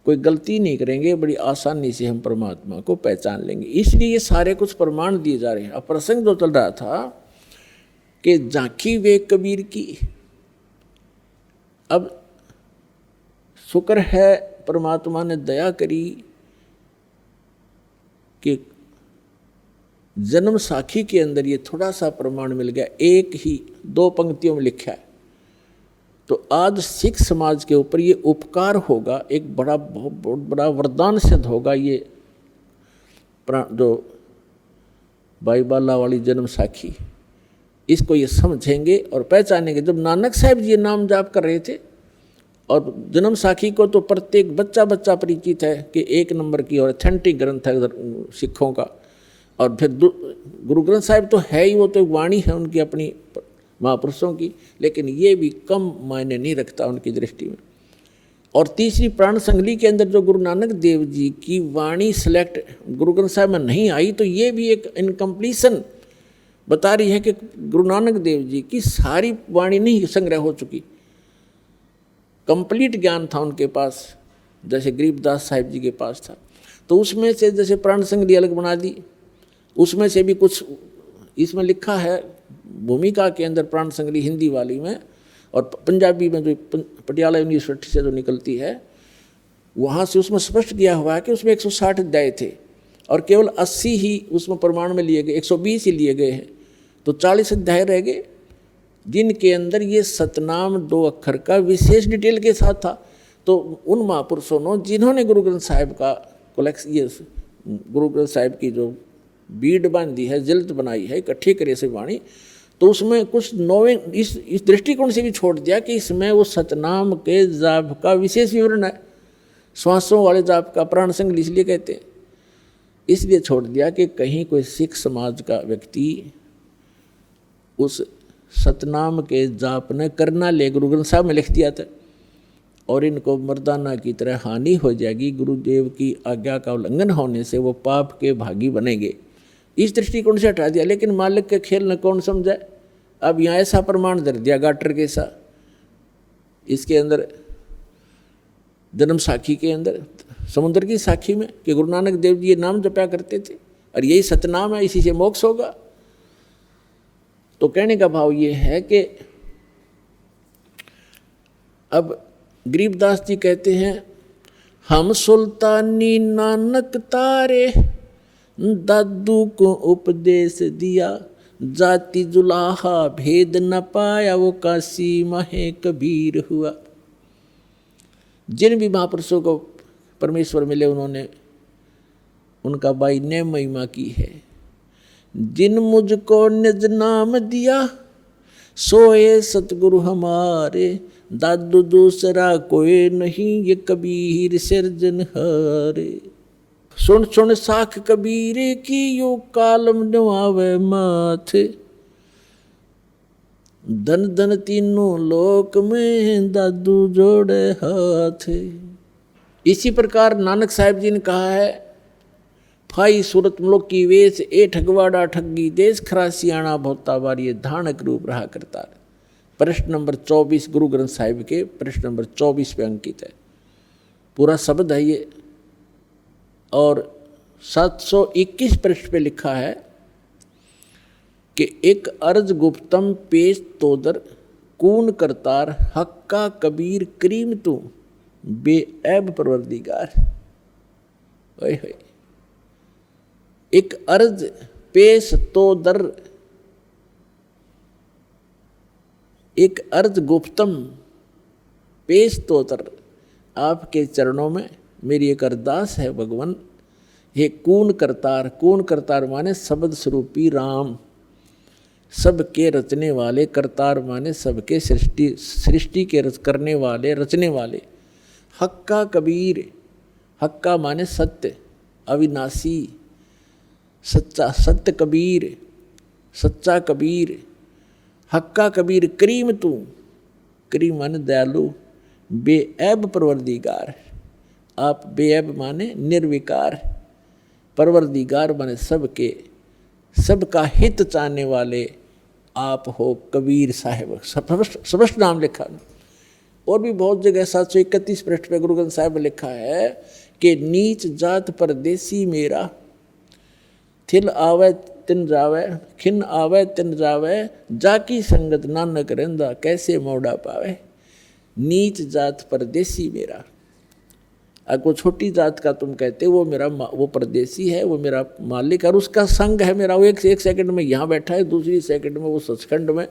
कोई गलती नहीं करेंगे, बड़ी आसानी से हम परमात्मा को पहचान लेंगे। इसलिए ये सारे कुछ प्रमाण दिए जा रहे हैं। अब प्रसंग जो चल रहा था कि झांकी वे कबीर की। अब शुक्र है परमात्मा ने दया करी कि जन्म साखी के अंदर ये थोड़ा सा प्रमाण मिल गया, एक ही 2 पंक्तियों में लिखा है। तो आज सिख समाज के ऊपर ये उपकार होगा, एक बहुत बड़ा वरदान सिद्ध होगा। ये जो बाईबाला वाली जन्म साखी, इसको ये समझेंगे और पहचानेंगे। जब नानक साहब जी ये नाम जाप कर रहे थे, और जन्म साखी को तो प्रत्येक बच्चा परिचित है कि 1 नंबर की और ऑथेंटिक ग्रंथ है सिखों का। और फिर गुरु ग्रंथ साहिब तो है ही, वो तो एक वाणी है उनकी अपनी महापुरुषों की, लेकिन ये भी कम मायने नहीं रखता उनकी दृष्टि में। और तीसरी प्राण संगली के अंदर जो गुरु नानक देव जी की वाणी सिलेक्ट गुरु ग्रंथ साहिब में नहीं आई, तो ये भी एक इनकम्प्लीशन बता रही है कि गुरु नानक देव जी की सारी वाणी नहीं संग्रह हो चुकी। कंप्लीट ज्ञान था उनके पास, जैसे गरीबदास साहिब जी के पास था। तो उसमें से जैसे प्राण संगली अलग बना दी, उसमें से भी कुछ इसमें लिखा है भूमिका के अंदर, प्राण संगली हिंदी वाली में, और पंजाबी में जो पटियाला यूनिवर्सिटी से जो निकलती है वहाँ से उसमें स्पष्ट किया हुआ है कि उसमें 160 अध्याय थे और केवल 80 ही उसमें प्रमाण में लिए गए, 120 ही लिए गए हैं। तो 40 अध्याय रह गए जिनके अंदर ये सतनाम 2 अक्षर का विशेष डिटेल के साथ था। तो उन महापुरुषों ने जिन्होंने गुरु ग्रंथ साहिब का कलेक्शन, ये गुरु ग्रंथ साहिब की जो बीड बांधी है, जिल्द बनाई है, इकट्ठी करे से वाणी, तो उसमें कुछ नौवे इस दृष्टिकोण से भी छोड़ दिया कि इसमें वो सतनाम के जाप का विशेष विवरण है। श्वासों वाले जाप का प्राण संगली इसलिए कहते हैं, इसलिए छोड़ दिया कि कहीं कोई सिख समाज का व्यक्ति उस सतनाम के जाप ने करना ले, गुरु ग्रंथ साहब में लिख दिया था, और इनको मर्दाना की तरह हानि हो जाएगी, गुरुदेव की आज्ञा का उल्लंघन होने से वो पाप के भागी बनेंगे, इस दृष्टिकोण से हटा दिया। लेकिन मालिक के खेल न कौन समझाए। अब यहाँ ऐसा प्रमाण धर दिया गाटर के सा, इसके अंदर जन्म साखी के अंदर, समुद्र की साखी में, कि गुरु नानक देव जी ये नाम जपया करते थे और यही सतनाम है, इसी से मोक्ष होगा। तो कहने का भाव ये है कि अब गरीबदास जी कहते हैं, हम सुल्तानी नानक तारे, दादू को उपदेश दिया, जाति जुलाहा भेद न पाया, वो काशी महे कबीर हुआ। जिन भी महापुरुषों को परमेश्वर मिले उन्होंने उनका बाई ने महिमा की है। जिन मुझको निज नाम दिया, सोए सतगुरु हमारे, दादू दूसरा कोई नहीं, ये कबीर सिरजनहारे। सुन सुन साख कबीर की, यो कालम नवावे माथे, धन धन तीनों लोक में, दादू जोड़े हाथ। इसी प्रकार नानक साहिब जी ने कहा है, फाई सूरत मुल्क की वेश, ए ठगवाड़ा ठगी देश, खरासियाणा भोता बारी, धानक रूप रहा करता। प्रश्न नंबर 24 गुरु ग्रंथ साहिब के प्रश्न नंबर 24 पे अंकित है, पूरा शब्द है ये। और 721 पृष्ठ पे लिखा है कि एक अर्ज गुप्तम पेश तोदर, कून करतार, हक्का कबीर करीम तू, बेऐब परवरदिगार। ओए होए, एक अर्ज पेश तोदर, एक अर्ज गुप्तम पेश तोतर आपके चरणों में मेरी एक अरदास है भगवान। हे कून करतार माने शब्द स्वरूपी राम, सबके रचने वाले, करतार माने सबके सृष्टि के करने वाले, रचने वाले। हक्का कबीर, हक्का माने सत्य, अविनाशी, सच्चा, सत्य कबीर, सच्चा कबीर। हक्का कबीर करीम तू, करीम माने दयालु, बेऐब परवरदिगार, आप बेऐब माने निर्विकार, परवरदिगार माने सबके, सबका हित चाहने वाले आप हो कबीर साहिब। स्पष्ट नाम लिखा। और भी बहुत जगह 731 पृष्ठ पे गुरु ग्रंथ साहिब में लिखा है कि नीच जात परदेसी मेरा, थिल आवे तिन जावे, खिन आवे तिन जावे, जाकी संगत नानक रंदा, कैसे मोड़ा पावे। नीच जात परदेसी मेरा, अगर छोटी जात का तुम कहते वो मेरा, वो परदेसी है, वो मेरा मालिक, और उसका संग है मेरा। वो एक सेकंड में यहाँ बैठा है, दूसरी सेकंड में वो सचखंड में।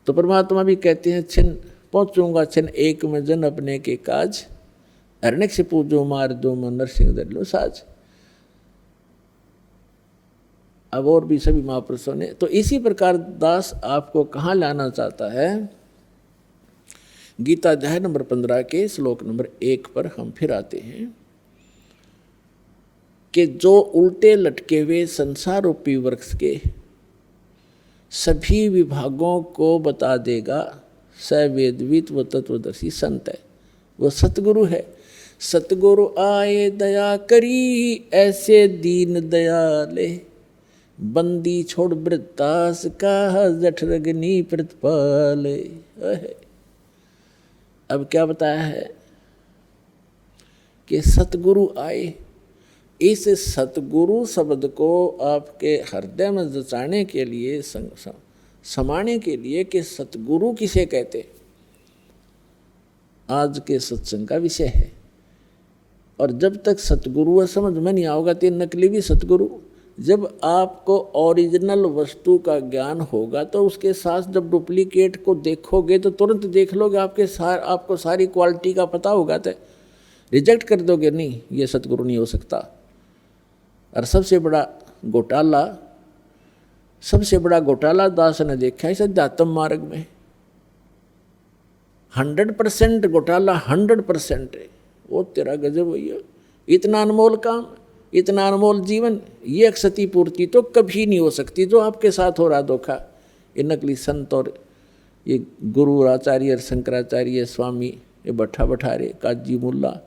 तो परमात्मा भी कहते हैं छिन पहुँचूंगा छिन एक में जन अपने के काज, अरण्य से पूजो मार दो मन नरसिंह दर लो साज। अब और भी सभी महापुरुषों ने। तो इसी प्रकार दास आपको कहाँ लाना चाहता है, गीता अध्याय नंबर 15 के श्लोक नंबर 1 पर हम फिर आते हैं कि जो उल्टे लटके हुए संसार रूपी वृक्ष के सभी विभागों को बता देगा, स वेदवित व तत्वदर्शी संत है, वो सतगुरु है। सतगुरु आए दया करी, ऐसे दीन दयाले, बंदी छोड़ वृत्तास का, जठ रगनी प्रतिपाले। अब क्या बताया है कि सतगुरु आए। इस सतगुरु शब्द को आपके हृदय में जचाने के लिए, समाने के लिए कि सतगुरु किसे कहते, आज के सत्संग का विषय है। और जब तक सतगुरु समझ में नहीं आओगा तो नकली भी सतगुरु। जब आपको ओरिजिनल वस्तु का ज्ञान होगा तो उसके साथ जब डुप्लीकेट को देखोगे तो तुरंत देख लोगे, आपको सारी क्वालिटी का पता होगा तो रिजेक्ट कर दोगे, नहीं ये सतगुरु नहीं हो सकता। और सबसे बड़ा घोटाला दास ने देखा है इस अध्यात्म मार्ग में। 100% घोटाला, 100% है। वो तेरा गजब भैया, इतना अनमोल काम, इतना अनमोल जीवन, ये क्षतिपूर्ति तो कभी नहीं हो सकती जो आपके साथ हो रहा धोखा। ये नकली संत और ये गुरु आचार्य शंकराचार्य स्वामी, ये भट्टारे काजी मुल्ला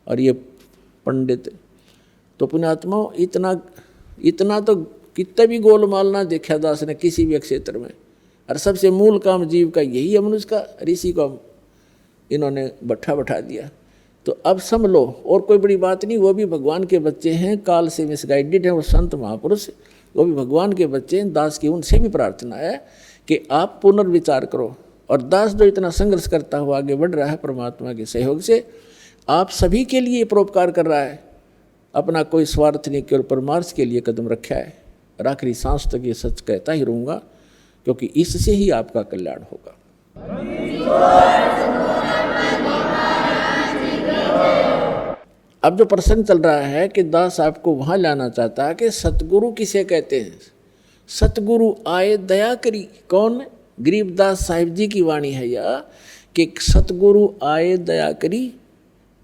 और ये पंडित, तो पुण्यात्माओं इतना तो कितना भी गोलमाल ना देखा दास ने किसी भी क्षेत्र में। और सबसे मूल काम जीव का यही है, मनुष्य का, ऋषि को इन्होंने बैठा दिया। तो अब समझ लो, और कोई बड़ी बात नहीं, वो भी भगवान के बच्चे हैं, काल से मिसगाइडेड हैं, वो संत महापुरुष, वो भी भगवान के बच्चे हैं। दास की उनसे भी प्रार्थना है कि आप पुनर्विचार करो। और दास जो इतना संघर्ष करता हुआ आगे बढ़ रहा है परमात्मा के सहयोग से, आप सभी के लिए परोपकार कर रहा है, अपना कोई स्वार्थ नहीं केवल परमार्थ के लिए कदम रखा है। और आखिरी सांस तक ये सच कहता ही रहूँगा, क्योंकि इससे ही आपका कल्याण होगा। अब जो प्रसंग चल रहा है कि दास आपको वहाँ लाना चाहता है कि सतगुरु किसे कहते हैं। सतगुरु आए दया करी, कौन? गरीबदास साहिब जी की वाणी है यह कि सतगुरु आए दया करी,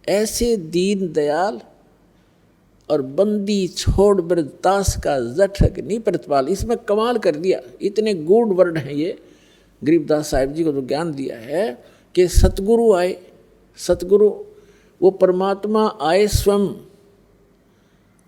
ऐसे दीन दयाल और बंदी छोड़ वृत्तास का जठक नहीं प्रतिपाल। इसमें कमाल कर दिया, इतने गूढ़ वर्ड हैं ये गरीबदास साहिब जी को जो ज्ञान दिया है कि सतगुरु आए। सतगुरु वो परमात्मा आए, स्वयं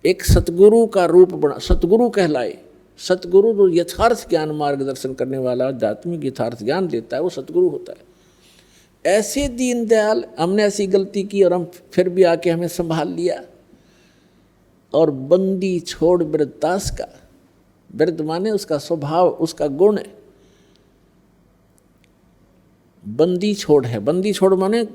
एक सतगुरु का रूप बना, सतगुरु कहलाए। सतगुरु जो यथार्थ ज्ञान मार्गदर्शन करने वाला, आध्यात्मिक यथार्थ ज्ञान देता है, वो सतगुरु होता है। ऐसे दीन दयाल, हमने ऐसी गलती की और हम फिर भी आके हमें संभाल लिया। और बंदी छोड़ वृत्तास का, वृद्ध माने उसका स्वभाव, उसका गुण है। बंदी छोड़ है, बंदी छोड़ माने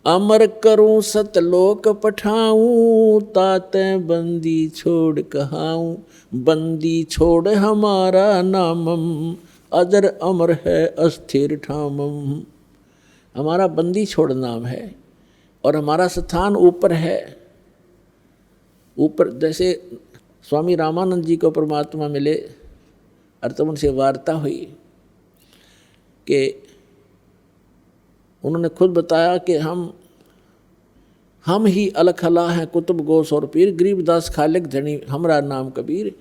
अमर करूं सतलोक पठाऊं, ताते बंदी छोड़ कहाऊं, बंदी छोड़ हमारा नामम अजर अमर है अस्थिर ठामम। हमारा बंदी छोड़ नाम है और हमारा स्थान ऊपर है। ऊपर जैसे स्वामी रामानंद जी को परमात्मा मिले और तब उनसे वार्ता हुई कि उन्होंने खुद बताया कि हम ही अलखला हैं कुतुब गोस और पीर, गरीबदास खालिक धनी हमरा नाम कबीर।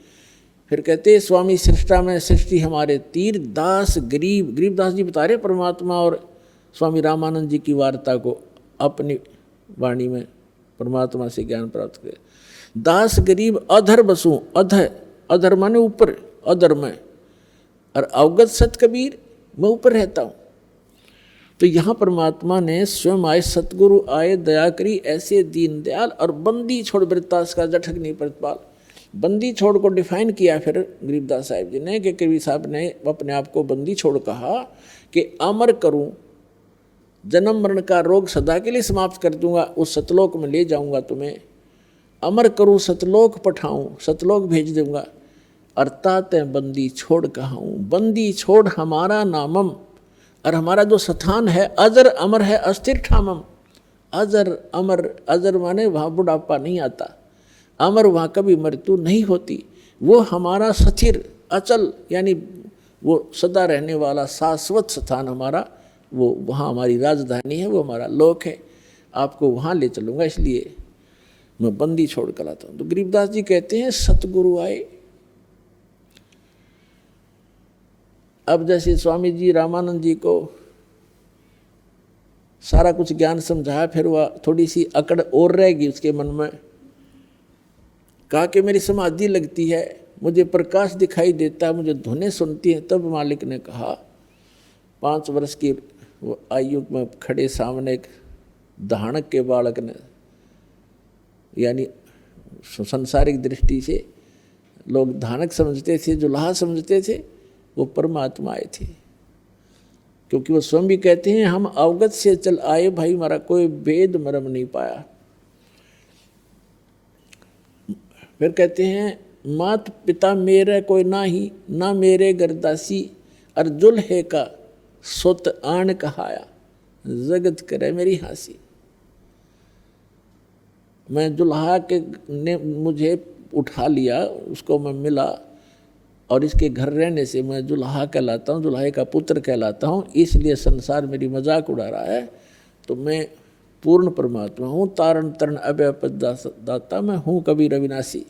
फिर कहते स्वामी सृष्टा में सृष्टि हमारे तीर, दास गरीबदास जी बता रहे परमात्मा और स्वामी रामानंद जी की वार्ता को अपनी वाणी में परमात्मा से ज्ञान प्राप्त करे। दास गरीब अधर बसूं, अधर माने ऊपर, अधर में, और अवगत सत कबीर मैं ऊपर रहता हूँ। तो यहाँ परमात्मा ने स्वयं आए, सतगुरु आए दया करी ऐसे दीन दयाल, और बंदी छोड़ वृत्तास का जठकनी प्रतिपाल। बंदी छोड़ को डिफाइन किया फिर गरीबदास साहिब जी ने कि कबीर साहब ने अपने आप को बंदी छोड़ कहा कि अमर करूं, जन्म मरण का रोग सदा के लिए समाप्त कर दूंगा, उस सतलोक में ले जाऊंगा तुम्हें। अमर करूं सतलोक पठाऊं, सतलोक भेज दूंगा। अर्थात बंदी छोड़ कहाऊं, बंदी छोड़ हमारा नामम, और हमारा जो स्थान है अजर अमर है अस्थिर ठामम। अजर अमर, अजर माने वहाँ बुढ़ापा नहीं आता, अमर वहाँ कभी मृत्यु नहीं होती। वो हमारा स्थिर अचल यानी वो सदा रहने वाला शाश्वत स्थान हमारा, वो वहाँ हमारी राजधानी है, वो हमारा लोक है। आपको वहाँ ले चलूँगा, इसलिए मैं बंदी छोड़ कर आता हूँ। तो गरीबदास जी कहते हैं सतगुरु आए। अब जैसे स्वामी जी रामानंद जी को सारा कुछ ज्ञान समझाया, फिर वह थोड़ी सी अकड़ और रहेगी उसके मन में। कहा कि मेरी समाधि लगती है, मुझे प्रकाश दिखाई देता है, मुझे धुनें सुनती हैं। तब मालिक ने कहा 5 वर्ष की आयु में खड़े सामने एक धानक के बालक ने, यानी संसारिक दृष्टि से लोग धानक समझते थे, जुलाहा समझते थे, वो परमात्मा आए थे। क्योंकि वो स्वयं भी कहते हैं हम अवगत से चल आए भाई, हमारा कोई भेद मरम नहीं पाया। फिर कहते हैं मात पिता मेरे कोई ना ही, ना मेरे गर्दासी, और जुल्हे का सुत आन कहाया, जगत करे मेरी हंसी। मैं जुल्हा के ने मुझे उठा लिया, उसको मैं मिला, और इसके घर रहने से मैं जुल्हा कहलाता हूँ, जुल्हे का पुत्र कहलाता हूँ। इसलिए संसार मेरी मजाक उड़ा रहा है। तो मैं पूर्ण परमात्मा हूँ, तारण तरण अभय दाता मैं हूँ कबीर अविनाशी।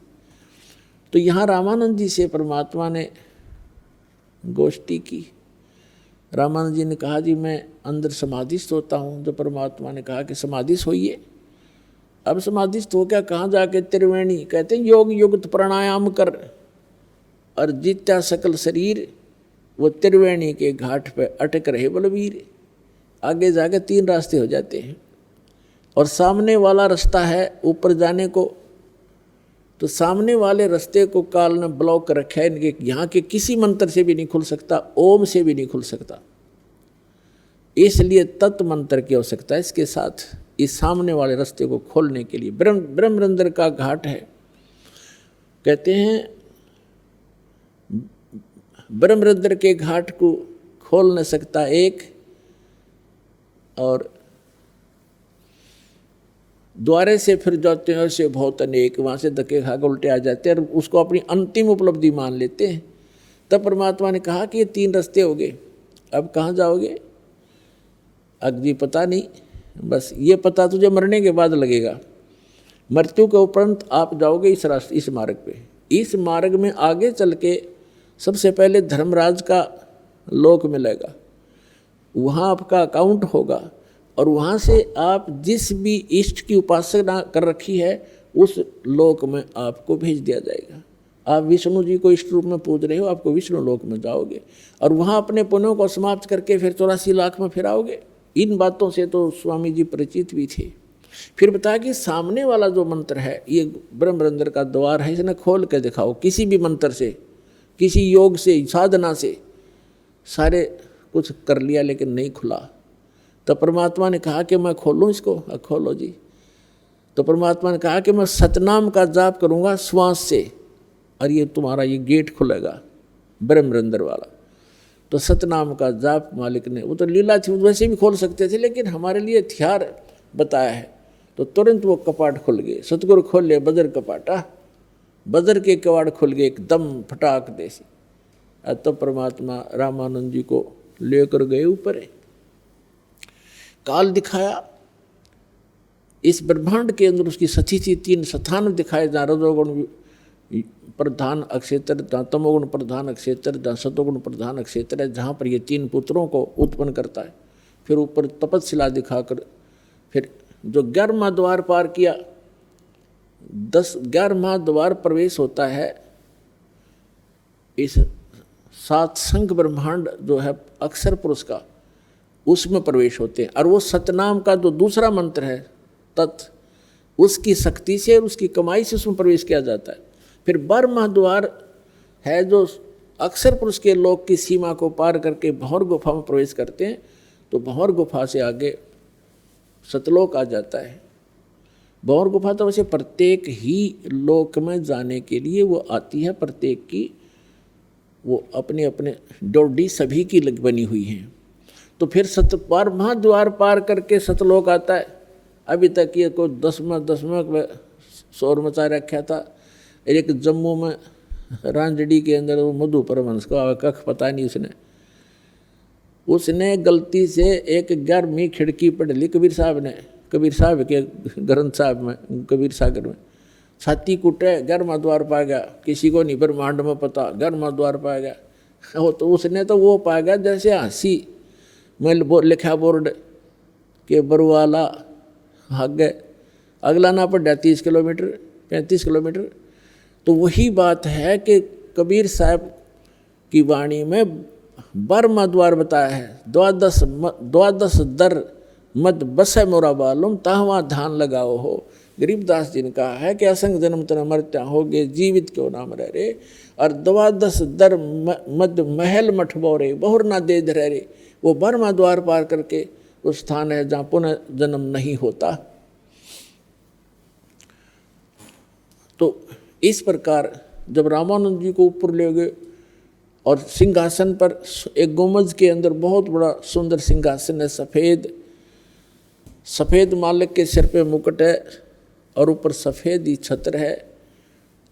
तो यहाँ रामानंद जी से परमात्मा ने गोष्ठी की। रामानंद जी ने कहा जी मैं अंदर समाधिस्थ होता हूँ। जो परमात्मा ने कहा कि समाधिस्थ होइए। अब समाधिस्थ हो क्या, कहाँ जाके त्रिवेणी, कहते हैं योग युक्त प्राणायाम कर और जीत्या सकल शरीर, वो त्रिवेणी के घाट पे अटक रहे बलवीर। आगे जाके 3 रास्ते हो जाते हैं, और सामने वाला रास्ता है ऊपर जाने को। तो सामने वाले रास्ते को काल ने ब्लॉक कर रखा है, इनके यहाँ के किसी मंत्र से भी नहीं खुल सकता, ओम से भी नहीं खुल सकता। इसलिए तत्व मंत्र की आवश्यकता है इसके साथ, इस सामने वाले रास्ते को खोलने के लिए। ब्रह्मरंध्र का घाट है, कहते हैं ब्रह्मरंध्र के घाट को खोल न सकता एक, और द्वारे से फिर जाते हैं ऐसे बहुत अनेक, वहाँ से धक्के खा के उल्टे आ जाते हैं और उसको अपनी अंतिम उपलब्धि मान लेते हैं। तब परमात्मा ने कहा कि ये 3 रास्ते हो गए, अब कहाँ जाओगे? अग्नि पता नहीं, बस ये पता तुझे मरने के बाद लगेगा। मृत्यु के उपरांत आप जाओगे इस रास्ते, इस मार्ग पे। इस मार्ग में आगे चल के सबसे पहले धर्मराज का लोक मिलेगा, वहाँ आपका अकाउंट होगा, और वहाँ से आप जिस भी इष्ट की उपासना कर रखी है उस लोक में आपको भेज दिया जाएगा। आप विष्णु जी को इष्ट रूप में पूज रहे हो, आपको विष्णु लोक में जाओगे, और वहाँ अपने पुण्यों को समाप्त करके फिर 84 लाख में फिर आओगे। इन बातों से तो स्वामी जी परिचित भी थे। फिर बताया कि सामने वाला जो मंत्र है ये ब्रह्मरंध्र का द्वार है, इसने खोल के दिखाओ। किसी भी मंत्र से, किसी योग से, साधना से सारे कुछ कर लिया लेकिन नहीं खुला। तो परमात्मा ने कहा कि मैं खोलूँ इसको? खोलो जी। तो परमात्मा ने कहा कि मैं सतनाम का जाप करूँगा श्वास से, और ये तुम्हारा ये गेट खुलेगा ब्रह्मरंध्र वाला। तो सतनाम का जाप मालिक ने, वो तो लीला थी, वैसे भी खोल सकते थे, लेकिन हमारे लिए हथियार बताया है, तो तुरंत वो कपाट खुल गए। सतगुरु खोल ले बजर कपाटा, बजर के कवाड़ खुल गए एकदम फटाक देसी। तो परमात्मा रामानंद जी को लेकर गए ऊपर, काल दिखाया। इस ब्रह्मांड के अंदर उसकी सती थी 3 स्थान दिखाए, जहाँ रजोगुण प्रधान अक्षेत्र, जहाँ तमोगुण प्रधान अक्षेत्र, जहाँ सतोगुण प्रधान अक्षेत्र है, जहाँ पर ये 3 पुत्रों को उत्पन्न करता है। फिर ऊपर तपस्शिला दिखाकर फिर जो 11वां द्वार पार किया, 11वां द्वार प्रवेश होता है इस 7 संघ ब्रह्मांड जो है अक्षर पुरुष का, उसमें प्रवेश होते हैं। और वो सतनाम का जो दूसरा मंत्र है तत्, उसकी शक्ति से और उसकी कमाई से उसमें प्रवेश किया जाता है। फिर 12वां द्वार है जो अक्षर पुरुष के लोक की सीमा को पार करके भंवर गुफा में प्रवेश करते हैं, तो भंवर गुफा से आगे सतलोक आ जाता है। भंवर गुफा तो वैसे प्रत्येक ही लोक में जाने के लिए वो आती है, प्रत्येक की वो अपने अपने डोडी सभी की लग बनी हुई हैं। तो फिर 12वां द्वार पार करके सतलोक आता है। अभी तक ये को 10वां शोर मचा रखा था। एक जम्मू में रांझड़ी के अंदर वो मधु परमहंस का कख पता नहीं, उसने गलती से एक 11वीं खिड़की पढ़ ली कबीर साहब ने, कबीर साहब के ग्रंथ साहब में, कबीर सागर में। छाती कुटे 11वां द्वार पा गया, किसी को नहीं ब्रह्मांड में पता 11वां द्वार पा गया। वो तो उसने तो वो पा गया जैसे हंसी मैं लिखा बोर्ड के बरुवाला आगे अगला ना पड़ा 30 किलोमीटर 35 किलोमीटर। तो वही बात है कि कबीर साहब की वाणी में 12वां द्वार बताया है, द्वादश दर मद बसे मोरा बालुम ताहवा ध्यान लगाओ हो। गरीबदास जी ने कहा है कि असंग जन्म तन मरत्या होगे जीवित क्यों नाम रह रे, और 12 दर मद महल मठ बोरे बहुर ना दे धरे रे। वो 12वां द्वार पार करके उस स्थान है जहाँ पुनः जन्म नहीं होता। तो इस प्रकार जब रामानंद जी को ऊपर ले गए और सिंहासन पर, एक गुंबज के अंदर बहुत बड़ा सुंदर सिंहासन है, सफ़ेद मालिक के सिर पे मुकुट है और ऊपर सफ़ेद ही छत्र है,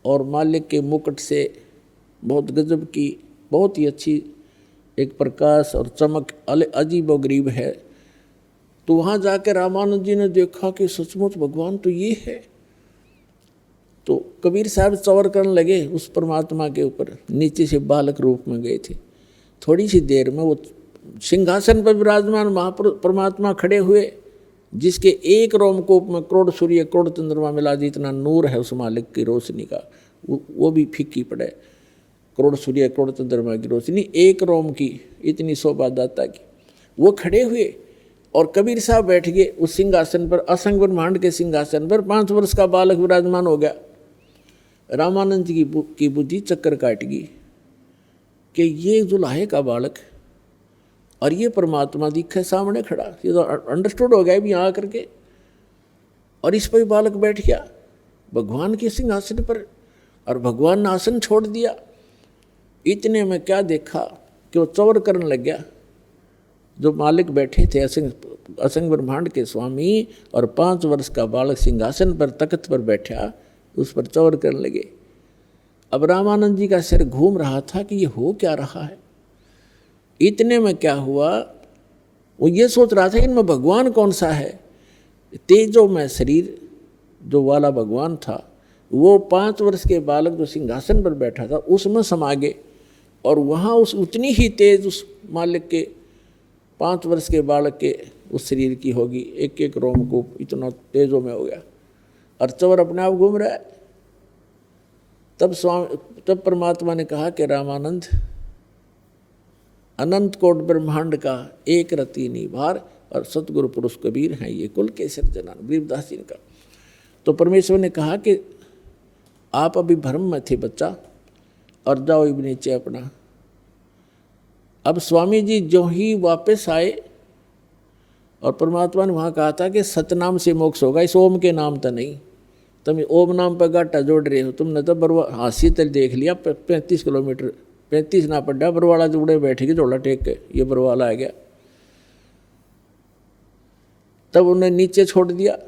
और मालिक के मुकुट से बहुत गजब की बहुत ही अच्छी एक प्रकाश और चमक अजीब व गरीब है। तो वहाँ जाकर रामानंद जी ने देखा कि सचमुच भगवान तो ये है। तो कबीर साहब चौर करने लगे उस परमात्मा के ऊपर, नीचे से बालक रूप में गए थे। थोड़ी सी देर में वो सिंहासन पर विराजमान महापुरुष परमात्मा खड़े हुए, जिसके एक रोमकूप में करोड़ सूर्य करोड़ चंद्रमा मिला जितना नूर है उस मालिक की रोशनी का, वो भी फीकी पड़े। करोड़ सूर्य करोड़ चंद्रमा की रोशनी एक रोम की, इतनी शोभा दाता की। वो खड़े हुए और कबीर साहब बैठ गए उस सिंहासन पर, असंग ब्रह्मांड के सिंहासन पर। 5 वर्ष का बालक विराजमान हो गया। रामानंद जी की बुद्धि चक्कर काट गई कि ये जुलाहे का बालक और ये परमात्मा दिखे सामने खड़ा, ये तो अंडरस्टूड हो गया भी यहाँ आकर के। और इस पर बालक बैठ गया भगवान के सिंहासन पर, और भगवान ने आसन छोड़ दिया। इतने में क्या देखा कि वो चौर करने लग गया। जो मालिक बैठे थे असंग ब्रह्मांड के स्वामी, और 5 वर्ष का बालक सिंहासन पर तख्त पर बैठा, उस पर चौर करने लगे। अब रामानंद जी का सिर घूम रहा था कि ये हो क्या रहा है। इतने में क्या हुआ, वो ये सोच रहा था इनमें भगवान कौन सा है। तेजो में शरीर जो वाला भगवान था, वो 5 वर्ष के बालक जो सिंहासन पर बैठा था उसमें समा गए, और वहाँ उस उतनी ही तेज उस मालिक के 5 वर्ष के बालक के उस शरीर की होगी। एक एक रोम को इतना तेजों में हो गया, और चौर अपने आप घूम रहा है। तब परमात्मा ने कहा कि रामानंद, अनंत कोट ब्रह्मांड का एक रति निभार और सतगुरु पुरुष कबीर हैं ये कुल के सिरजनन। गरीबदास जी का तो परमेश्वर ने कहा कि आप अभी भ्रम में थे बच्चा, और जाओ इब नीचे अपना। अब स्वामी जी जो ही वापस आए, और परमात्मा ने वहाँ कहा था कि सतनाम से मोक्ष होगा, इस ओम के नाम तो नहीं। तुम ओम नाम पर गाटा जोड़ रहे हो, तुमने तो बरवा हासी तल देख लिया 35 किलोमीटर 35 ना पड़ा, बरवाला जुड़े बैठे के झोला टेक के, ये बरवाला आ गया। तब उन्हें नीचे छोड़ दिया।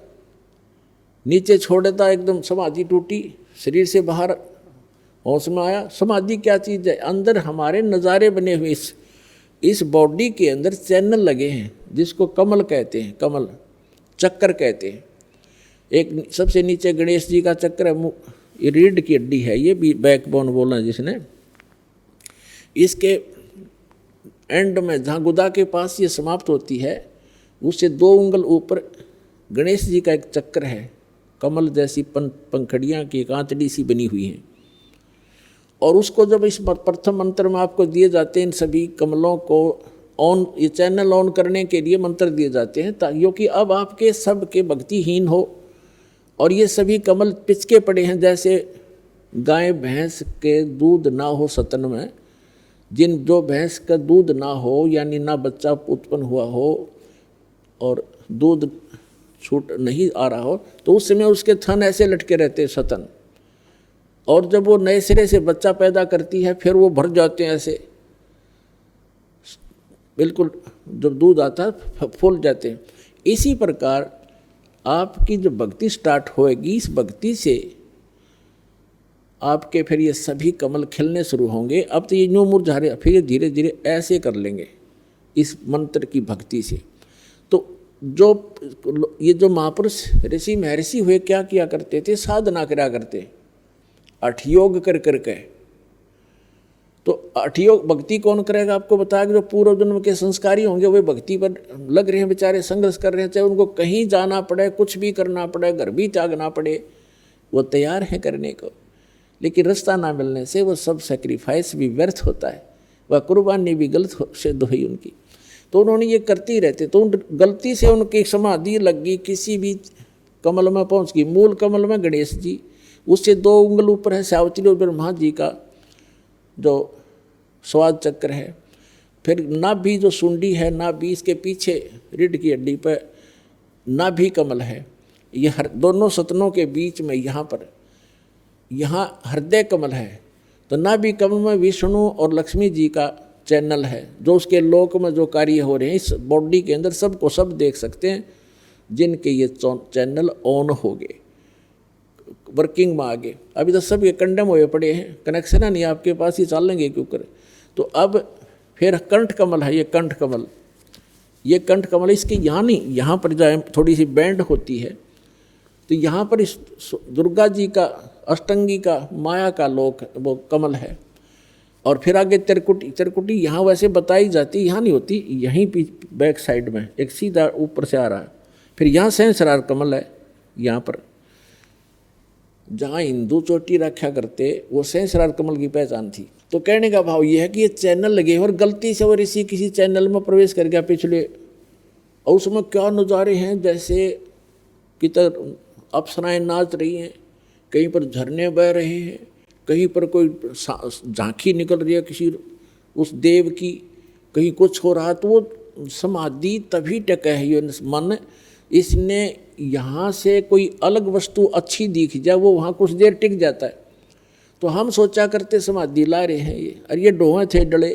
नीचे छोड़ता एकदम समाधि टूटी, शरीर से बाहर होश में आया। समाधि क्या चीज़ है? अंदर हमारे नज़ारे बने हुए, इस बॉडी के अंदर चैनल लगे हैं जिसको कमल कहते हैं, कमल चक्कर कहते हैं। एक सबसे नीचे गणेश जी का चक्र है, ये रीढ़ की हड्डी है, ये भी बैकबोन बोला जिसने। इसके एंड में जहाँ गुदा के पास ये समाप्त होती है, उससे 2 उंगल ऊपर गणेश जी का एक चक्र है, कमल जैसी पंखड़ियाँ की एक आंतड़ी सी बनी हुई हैं। और उसको जब इस प्रथम मंत्र में आपको दिए जाते हैं, इन सभी कमलों को ऑन, ये चैनल ऑन करने के लिए मंत्र दिए जाते हैं, क्योंकि अब आपके सब के भक्तिहीन हो और ये सभी कमल पिचके पड़े हैं, जैसे गाय भैंस के दूध ना हो सतन में, जो भैंस का दूध ना हो, यानी ना बच्चा उत्पन्न हुआ हो और दूध छूट नहीं आ रहा हो, तो उस समय उसके थन ऐसे लटके रहते सतन। और जब वो नए सिरे से बच्चा पैदा करती है, फिर वो भर जाते हैं ऐसे, बिल्कुल जब दूध आता है फूल जाते हैं। इसी प्रकार आपकी जो भक्ति स्टार्ट होएगी, इस भक्ति से आपके फिर ये सभी कमल खिलने शुरू होंगे। अब तो ये न्यू मुरझा रहे, फिर ये धीरे धीरे ऐसे कर लेंगे इस मंत्र की भक्ति से। तो ये जो महापुरुष ऋषि महर्षि हुए क्या किया करते थे? साधना करा करते, अठयोग कर करके। तो अठयोग भक्ति कौन करेगा? आपको बताया कि जो पूर्व जन्म के संस्कारी होंगे वे भक्ति पर लग रहे हैं, बेचारे संघर्ष कर रहे हैं, चाहे उनको कहीं जाना पड़े, कुछ भी करना पड़े, घर भी त्यागना पड़े, वो तैयार हैं करने को। लेकिन रास्ता ना मिलने से वो सब सेक्रीफाइस भी व्यर्थ होता है, वह कुर्बानी भी गलत सिद्ध हुई उनकी। तो उन्होंने ये करते ही रहते। तो गलती से उनकी समाधि लग गई, किसी भी कमल में पहुँच गई। मूल कमल में गणेश जी, उससे 2 उंगल ऊपर है सावित्री और ब्रह्मा जी का जो स्वाद चक्र है। फिर नाभि जो सुंडी है, नाभि इसके पीछे रीढ़ की हड्डी पर नाभि कमल है। ये दोनों सतनों के बीच में यहाँ हृदय कमल है। तो नाभि कमल में विष्णु और लक्ष्मी जी का चैनल है, जो उसके लोक में जो कार्य हो रहे हैं इस बॉडी के अंदर सबको सब देख सकते हैं, जिनके ये चैनल ऑन हो गए, वर्किंग में आ गए। अभी तो सब ये कंडम हुए पड़े हैं, कनेक्शन नहीं आपके पास, ही चल लेंगे क्यों करे। तो अब फिर कंठ कमल है, ये कंठ कमल इसके यहाँ नहीं, यहाँ पर जाए थोड़ी सी बैंड होती है, तो यहाँ पर इस दुर्गा जी का अष्टंगी का माया का लोक वो कमल है। और फिर आगे त्रिकुटी यहाँ वैसे बताई जाती, यहाँ नहीं होती, यहीं बैक साइड में एक सीधा ऊपर से आ रहा है। फिर यहाँ सहस्रार कमल है, यहाँ पर जहाँ हिंदू चोटी रखा करते वो सहस्रार कमल की पहचान थी। तो कहने का भाव ये है कि ये चैनल लगे और गलती से वो ऋषि किसी चैनल में प्रवेश कर गया पिछले, और उसमें क्या नज़ारे हैं, जैसे किधर अप्सराएं नाच रही हैं, कहीं पर झरने बह रहे हैं, कहीं पर कोई झांकी निकल रही है किसी उस देव की, कहीं कुछ हो रहा। तो वो समाधि तभी टका है ये मन, इसने यहाँ से कोई अलग वस्तु अच्छी दिख जाए वो वहाँ कुछ देर टिक जाता है। तो हम सोचा करते समाधि ला रहे हैं ये, और ये डोहे थे डले,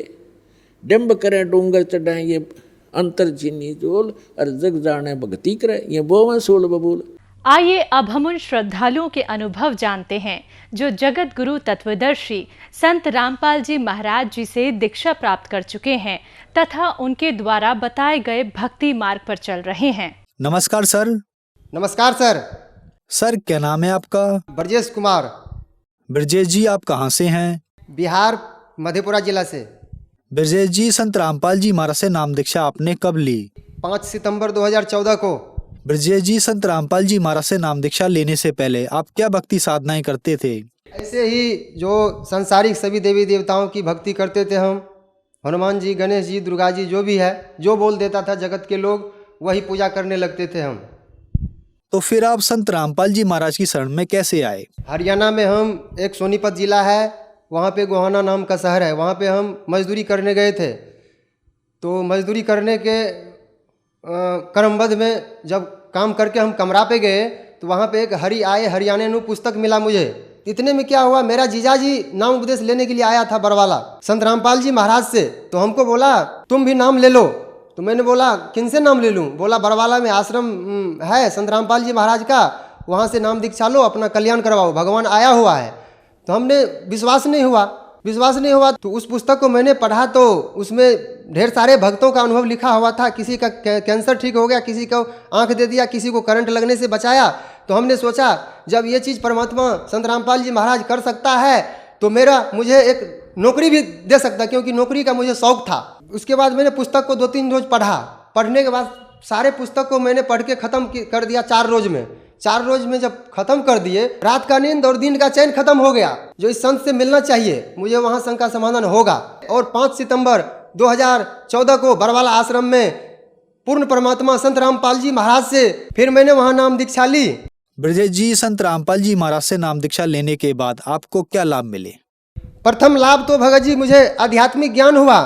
डिम्ब करें डूंगर चढ़ाएं, ये अंतर चीनी जोल, और जग जाने भक्ति करें, ये बोवें सोल बबूल। आइए अब हम उन श्रद्धालुओं के अनुभव जानते हैं जो जगत गुरु तत्वदर्शी संत रामपाल जी महाराज जी से दीक्षा प्राप्त कर चुके हैं तथा उनके द्वारा बताए गए भक्ति मार्ग पर चल रहे हैं। नमस्कार सर। नमस्कार सर। सर क्या नाम है आपका? ब्रजेश कुमार। ब्रजेश जी आप कहाँ से हैं? बिहार मधेपुरा जिला से। ब्रजेश जी, संत रामपाल जी महाराज से नाम दीक्षा आपने कब ली? 5 सितंबर 2014 को। ब्रजेश जी, संत रामपाल जी महाराज से नाम दीक्षा लेने से पहले आप क्या भक्ति साधनाएं करते थे? ऐसे ही जो संसारिक सभी देवी देवताओं की भक्ति करते थे हम, हनुमान जी, गणेश जी, दुर्गा जी, जो भी है, जो बोल देता था जगत के लोग वही पूजा करने लगते थे हम। तो फिर आप संत रामपाल जी महाराज की शरण में कैसे आए? हरियाणा में हम, एक सोनीपत जिला है, वहाँ पे गोहाना नाम का शहर है, वहाँ पे हम मजदूरी करने गए थे। तो मजदूरी करने के क्रमबद्ध में जब काम करके हम कमरा पे गए तो वहाँ पे एक हरियाणा पुस्तक मिला मुझे, इतने में क्या हुआ, मेरा जीजाजी नाम उपदेश लेने के लिए आया था बरवाला संत रामपाल जी महाराज से। तो हमको बोला तुम भी नाम ले लो। तो मैंने बोला किनसे नाम ले लूँ? बोला बरवाला में आश्रम है संत रामपाल जी महाराज का, वहाँ से नाम दीक्षा लो, अपना कल्याण करवाओ, भगवान आया हुआ है। तो हमने विश्वास नहीं हुआ तो उस पुस्तक को मैंने पढ़ा तो उसमें ढेर सारे भक्तों का अनुभव लिखा हुआ था। किसी का कैंसर ठीक हो गया, किसी को आंख दे दिया, किसी को करंट लगने से बचाया। तो हमने सोचा जब ये चीज़ परमात्मा संत रामपाल जी महाराज कर सकता है तो मुझे एक नौकरी भी दे सकता, क्योंकि नौकरी का मुझे शौक था। उसके बाद मैंने पुस्तक को 2-3 रोज पढ़ा। पढ़ने के बाद सारे पुस्तक को मैंने पढ़ के ख़त्म कर दिया 4 रोज में। 4 रोज में जब खत्म कर दिए, रात का नींद और दिन का चैन खत्म हो गया। जो इस संत से मिलना चाहिए, मुझे वहाँ संत का समाधान होगा। और 5 सितंबर 2014 को बरवाला आश्रम में पूर्ण परमात्मा संत रामपाल जी महाराज से फिर मैंने वहाँ नाम दीक्षा ली। ब्रजेश जी, संत रामपाल जी महाराज से नाम दीक्षा लेने के बाद आपको क्या लाभ मिले? प्रथम लाभ तो भगत जी मुझे आध्यात्मिक ज्ञान हुआ,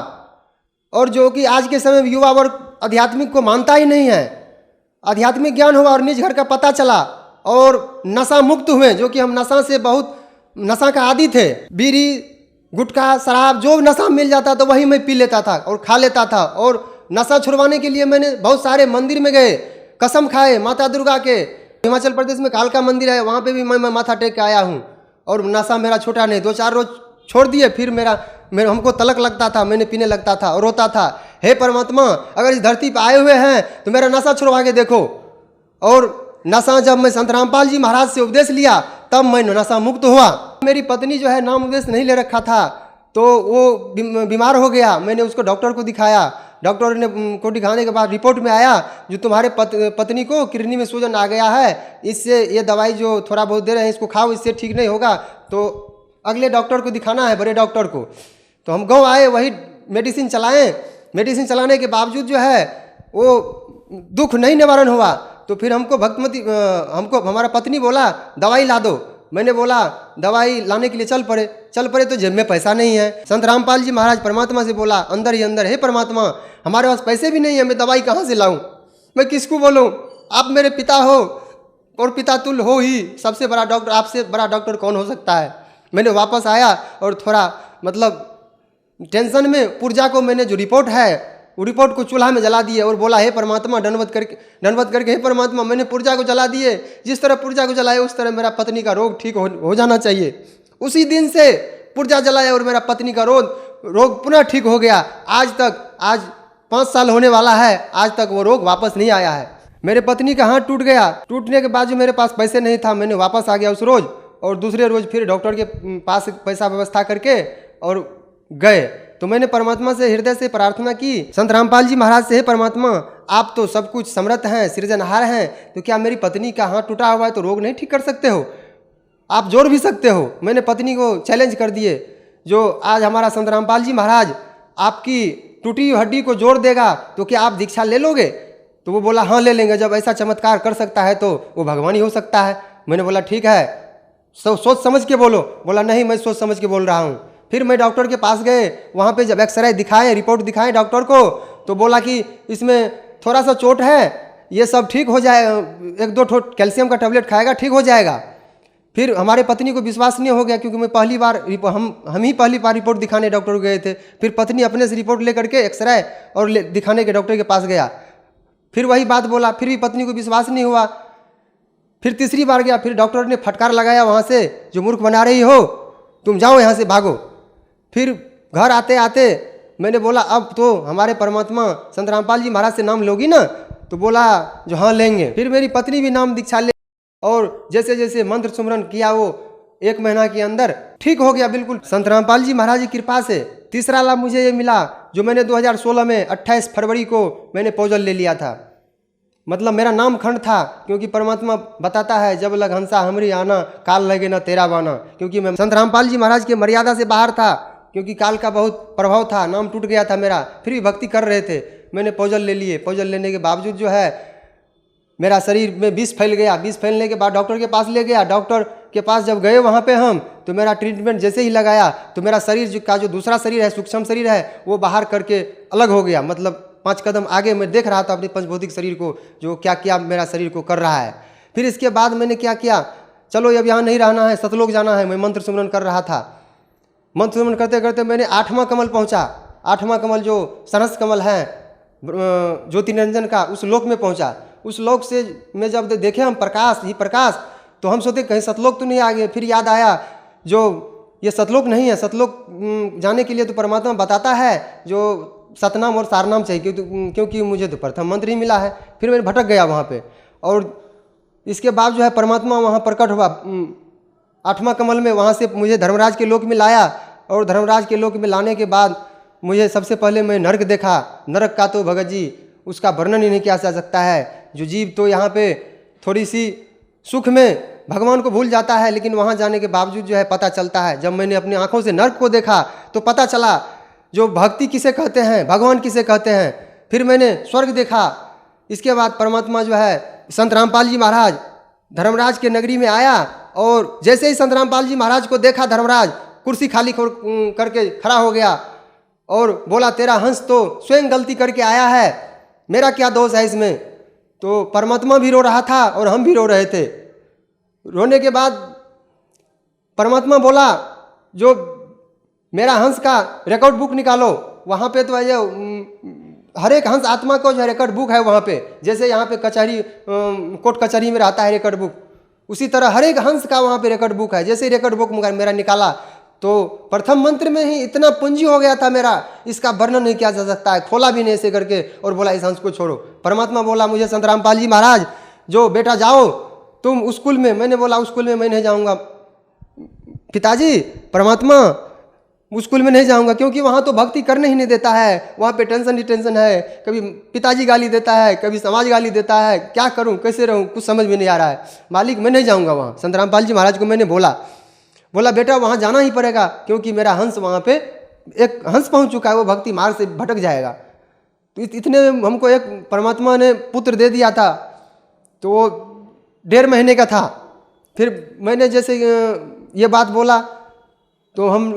और जो कि आज के समय में युवा वर्ग आध्यात्मिक को मानता ही नहीं है। आध्यात्मिक ज्ञान हुआ और निज घर का पता चला, और नशा मुक्त हुए, जो कि हम नशा से बहुत नशा का आदी थे। बीड़ी, गुटखा, शराब, जो नशा मिल जाता तो वही मैं पी लेता था और खा लेता था। और नशा छुड़वाने के लिए मैंने बहुत सारे मंदिर में गए, कसम खाए माता दुर्गा के। हिमाचल प्रदेश में कालका मंदिर है, वहाँ पे भी मैं माथा टेक के आया हूँ, और नशा मेरा छोटा नहीं। 2-4 रोज छोड़ दिए, फिर हमको तलक लगता था, मैंने पीने लगता था और रोता था, हे परमात्मा अगर इस धरती पर आए हुए हैं तो मेरा नशा छुड़वा के देखो। और नशा जब मैं संत रामपाल जी महाराज से उपदेश लिया तब मैं नशा मुक्त हुआ। मेरी पत्नी जो है नाम उपदेश नहीं ले रखा था, तो वो बीमार हो गया। मैंने उसको डॉक्टर को दिखाया। डॉक्टर ने को दिखाने के बाद रिपोर्ट में आया जो तुम्हारे पत्नी को किडनी में सूजन आ गया है, इससे ये दवाई जो थोड़ा बहुत दे रहे हैं इसको खाओ, इससे ठीक नहीं होगा, तो अगले डॉक्टर को दिखाना है, बड़े डॉक्टर को। तो हम गाँव आए, वही मेडिसिन चलाएं। मेडिसिन चलाने के बावजूद जो है वो दुख नहीं निवारण हुआ। तो फिर हमको हमारा पत्नी बोला दवाई ला दो। मैंने बोला दवाई लाने के लिए चल पड़े तो जेब में पैसा नहीं है। संत रामपाल जी महाराज परमात्मा से बोला अंदर ही अंदर, हे परमात्मा हमारे पास पैसे भी नहीं है, मैं दवाई कहाँ से लाऊं, मैं किसको बोलूं? आप मेरे पिता हो और पिता तुल्य हो ही, सबसे बड़ा डॉक्टर, आपसे बड़ा डॉक्टर कौन हो सकता है। मैंने वापस आया और थोड़ा टेंशन में पुर्जा को मैंने जो रिपोर्ट है वो रिपोर्ट को चूल्हा में जला दिए और बोला हे परमात्मा दंडवत करके हे परमात्मा मैंने पुर्जा को जला दिए, जिस तरह पुर्जा को जलाए उस तरह मेरा पत्नी का रोग ठीक हो जाना चाहिए। उसी दिन से पुर्जा जलाया और मेरा पत्नी का रोग पुनः ठीक हो गया। आज 5 साल होने वाला है, आज तक वो रोग वापस नहीं आया है। मेरे पत्नी का हाथ टूट गया, टूटने के बाद जो मेरे पास पैसे नहीं था, मैंने वापस आ गया उस रोज, और दूसरे रोज फिर डॉक्टर के पास पैसा व्यवस्था करके और गए। तो मैंने परमात्मा से हृदय से प्रार्थना की, संत रामपाल जी महाराज से, हे परमात्मा आप तो सब कुछ समर्थ हैं, सृजनहार हैं, तो क्या मेरी पत्नी का हाथ टूटा हुआ है तो रोग नहीं ठीक कर सकते हो? आप जोड़ भी सकते हो। मैंने पत्नी को चैलेंज कर दिए, जो आज हमारा संत रामपाल जी महाराज आपकी टूटी हड्डी को जोड़ देगा तो क्या आप दीक्षा ले लोगे? तो वो बोला हाँ ले लेंगे, जब ऐसा चमत्कार कर सकता है तो वो भगवान ही हो सकता है। मैंने बोला ठीक है, सोच समझ के बोलो। बोला नहीं मैं सोच समझ के बोल रहा हूँ। फिर मैं डॉक्टर के पास गए, वहाँ पे जब एक्सरे दिखाए, रिपोर्ट दिखाए डॉक्टर को, तो बोला कि इसमें थोड़ा सा चोट है, ये सब ठीक हो जाए, 1-2 कैल्शियम का टैबलेट खाएगा ठीक हो जाएगा। फिर हमारे पत्नी को विश्वास नहीं हो गया, क्योंकि मैं पहली बार हम ही पहली बार रिपोर्ट दिखाने डॉक्टर को गए थे। फिर पत्नी अपने से रिपोर्ट लेकर के एक्सरे और दिखाने के डॉक्टर के पास गया, फिर वही बात बोला, फिर भी पत्नी को विश्वास नहीं हुआ। फिर तीसरी बार गया, फिर डॉक्टर ने फटकार लगाया वहाँ से, जो मूर्ख बना रही हो, तुम जाओ यहाँ से, भागो। फिर घर आते आते मैंने बोला अब तो हमारे परमात्मा संत रामपाल जी महाराज से नाम लोगी ना? तो बोला जो हाँ लेंगे। फिर मेरी पत्नी भी नाम दीक्षा ले, और जैसे जैसे मंत्र सुमरन किया वो 1 महीना के अंदर ठीक हो गया बिल्कुल, संत रामपाल जी महाराज की कृपा से। तीसरा लाभ मुझे ये मिला, जो मैंने 2016 में 28 फरवरी को मैंने पौजल ले लिया था। मेरा नाम खंड था, क्योंकि परमात्मा बताता है जब लग हंसा हमरी आना, काल लगे ना तेरा बाना। क्योंकि मैं संत रामपाल जी महाराज के मर्यादा से बाहर था, क्योंकि काल का बहुत प्रभाव था, नाम टूट गया था मेरा, फिर भी भक्ति कर रहे थे। मैंने पौजल ले लिए। पौजल लेने के बावजूद जो है मेरा शरीर में विष फैल गया। विष फैलने के बाद डॉक्टर के पास ले गया। डॉक्टर के पास जब गए वहाँ पे हम, तो मेरा ट्रीटमेंट जैसे ही लगाया तो मेरा शरीर जो दूसरा शरीर है, सूक्ष्म शरीर है, वो बाहर करके अलग हो गया। 5 कदम आगे मैं देख रहा था अपने पंचभौतिक शरीर को, जो क्या क्या मेरा शरीर को कर रहा है। फिर इसके बाद मैंने क्या किया, चलो अब यहाँ नहीं रहना है, सतलोक जाना है। मैं मंत्र सुमरन कर रहा था। मंत्र सुमरन करते करते मैंने 8वां कमल पहुँचा। 8वां कमल जो सरस कमल है ज्योति निरंजन का, उस लोक में पहुँचा। उस लोक से मैं जब देखे हम प्रकाश ही प्रकाश, तो हम सोचे कहीं सतलोक तो नहीं आ गए। फिर याद आया जो ये सतलोक नहीं है, सतलोक जाने के लिए तो परमात्मा बताता है जो सतनाम और सारनाम चाहिए, क्योंकि मुझे तो प्रथम मंत्र ही मिला है। फिर मैं भटक गया वहाँ पे, और इसके बाद जो है परमात्मा वहाँ प्रकट हुआ 8वां कमल में। वहाँ से मुझे धर्मराज के लोक में लाया, और धर्मराज के लोक में लाने के बाद मुझे सबसे पहले मैं नरक देखा। नरक का तो भगत जी उसका वर्णन ही नहीं किया जा सकता है। जो जीव तो यहाँ पे थोड़ी सी सुख में भगवान को भूल जाता है, लेकिन वहाँ जाने के बावजूद जो है पता चलता है। जब मैंने अपनी आंखों से नरक को देखा तो पता चला जो भक्ति किसे कहते हैं, भगवान किसे कहते हैं। फिर मैंने स्वर्ग देखा। इसके बाद परमात्मा जो है संत रामपाल जी महाराज धर्मराज के नगरी में आया, और जैसे ही संत रामपाल जी महाराज को देखा धर्मराज कुर्सी खाली करके खड़ा हो गया और बोला, तेरा हंस तो स्वयं गलती करके आया है, मेरा क्या दोष है इसमें। तो परमात्मा भी रो रहा था और हम भी रो रहे थे। रोने के बाद परमात्मा बोला, जो मेरा हंस का रिकॉर्ड बुक निकालो। वहाँ पे तो ये हर एक हंस आत्मा को जो रिकॉर्ड बुक है वहाँ पे, जैसे यहाँ पे कचहरी कोर्ट कचहरी में रहता है रिकॉर्ड बुक, उसी तरह हर एक हंस का वहाँ पे रिकॉर्ड बुक है। जैसे रिकॉर्ड बुक मेरा निकाला तो प्रथम मंत्र में ही इतना पूंजी हो गया था मेरा, इसका वर्णन नहीं किया जा सकता है। खोला भी नहीं ऐसे करके और बोला इस हंस को छोड़ो। परमात्मा बोला मुझे संत रामपाल जी महाराज, जो बेटा जाओ तुम उस स्कूल में। मैंने बोला उस स्कूल में मैं नहीं जाऊँगा पिताजी, परमात्मा उस स्कूल में नहीं जाऊँगा, क्योंकि वहाँ तो भक्ति करने ही नहीं देता है। वहाँ पे टेंशन ही टेंशन है, कभी पिताजी गाली देता है, कभी समाज गाली देता है। क्या करूँ, कैसे रहूँ, कुछ समझ में नहीं आ रहा है। मालिक मैं नहीं जाऊँगा वहाँ। संत रामपाल जी महाराज को मैंने बोला बेटा वहाँ जाना ही पड़ेगा, क्योंकि मेरा हंस वहाँ पे एक हंस पहुँच चुका है, वो भक्ति मार्ग से भटक जाएगा। तो इतने में हमको एक परमात्मा ने पुत्र दे दिया था, तो वो 1.5 महीने का था। फिर मैंने जैसे ये बात बोला तो हम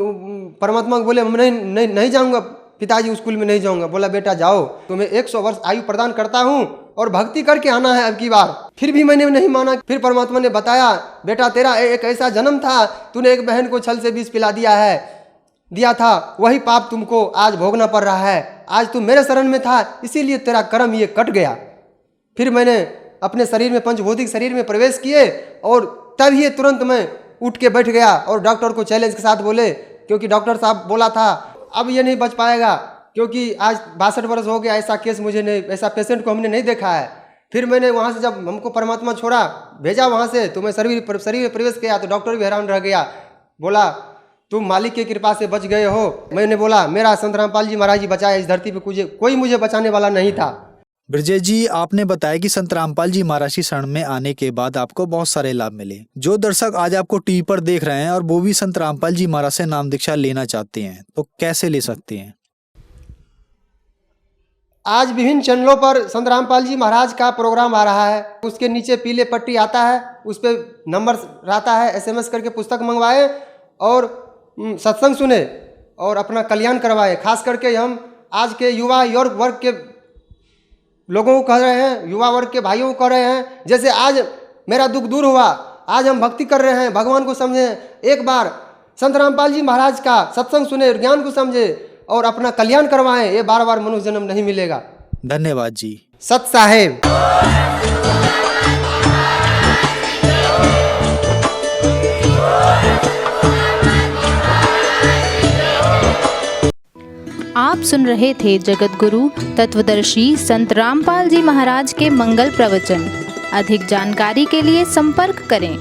परमात्मा को बोले हम नहीं जाऊँगा पिताजी, उस स्कूल में नहीं जाऊँगा। बोला बेटा जाओ, तुम्हें 100 वर्ष आयु प्रदान करता हूँ और भक्ति करके आना है अब की बार। फिर भी मैंने नहीं माना। फिर परमात्मा ने बताया बेटा तेरा एक ऐसा जन्म था, तूने एक बहन को छल से विष पिला दिया था, वही पाप तुमको आज भोगना पड़ रहा है। आज तू मेरे शरण में था, इसीलिए तेरा कर्म ये कट गया। फिर मैंने अपने शरीर में पंचभौतिक शरीर में प्रवेश किए, और तब ही तुरंत मैं उठ के बैठ गया और डॉक्टर को चैलेंज के साथ बोले, क्योंकि डॉक्टर साहब बोला था अब ये नहीं बच पाएगा, क्योंकि आज 62 वर्ष हो गया, ऐसा केस मुझे नहीं, ऐसा पेशेंट को हमने नहीं देखा है। फिर मैंने वहाँ से जब हमको परमात्मा छोड़ा भेजा वहाँ से, तो मैं शरीर में प्रवेश किया तो डॉक्टर भी हैरान रह गया। बोला तुम मालिक की कृपा से बच गए हो। मैंने बोला मेरा संत रामपाल जी महाराज जी बचाया, इस धरती पे कोई मुझे बचाने वाला नहीं था। ब्रजेश जी, आपने बताया कि संत रामपाल जी महाराज की शरण में आने के बाद आपको बहुत सारे लाभ मिले। जो दर्शक आज आपको टीवी पर देख रहे हैं और वो भी संत रामपाल जी महाराज से नाम दीक्षा लेना चाहते हैं, तो कैसे ले सकते हैं? आज विभिन्न चैनलों पर संत रामपाल जी महाराज का प्रोग्राम आ रहा है, उसके नीचे पीले पट्टी आता है, उस पर नंबर रहता है, SMS करके पुस्तक मंगवाए और सत्संग सुने और अपना कल्याण करवाए। खास करके हम आज के युवा वर्ग के लोगों को कह रहे हैं, युवा वर्ग के भाइयों को कह रहे हैं, जैसे आज मेरा दुख दूर हुआ, आज हम भक्ति कर रहे हैं, भगवान को समझे, एक बार संत रामपाल जी महाराज का सत्संग सुने, ज्ञान को समझे और अपना कल्याण करवाएं। ये बार मनुष्य जन्म नहीं मिलेगा। धन्यवाद जी। सत साहेब। आप सुन रहे थे जगत गुरु तत्वदर्शी संत रामपाल जी महाराज के मंगल प्रवचन। अधिक जानकारी के लिए संपर्क करें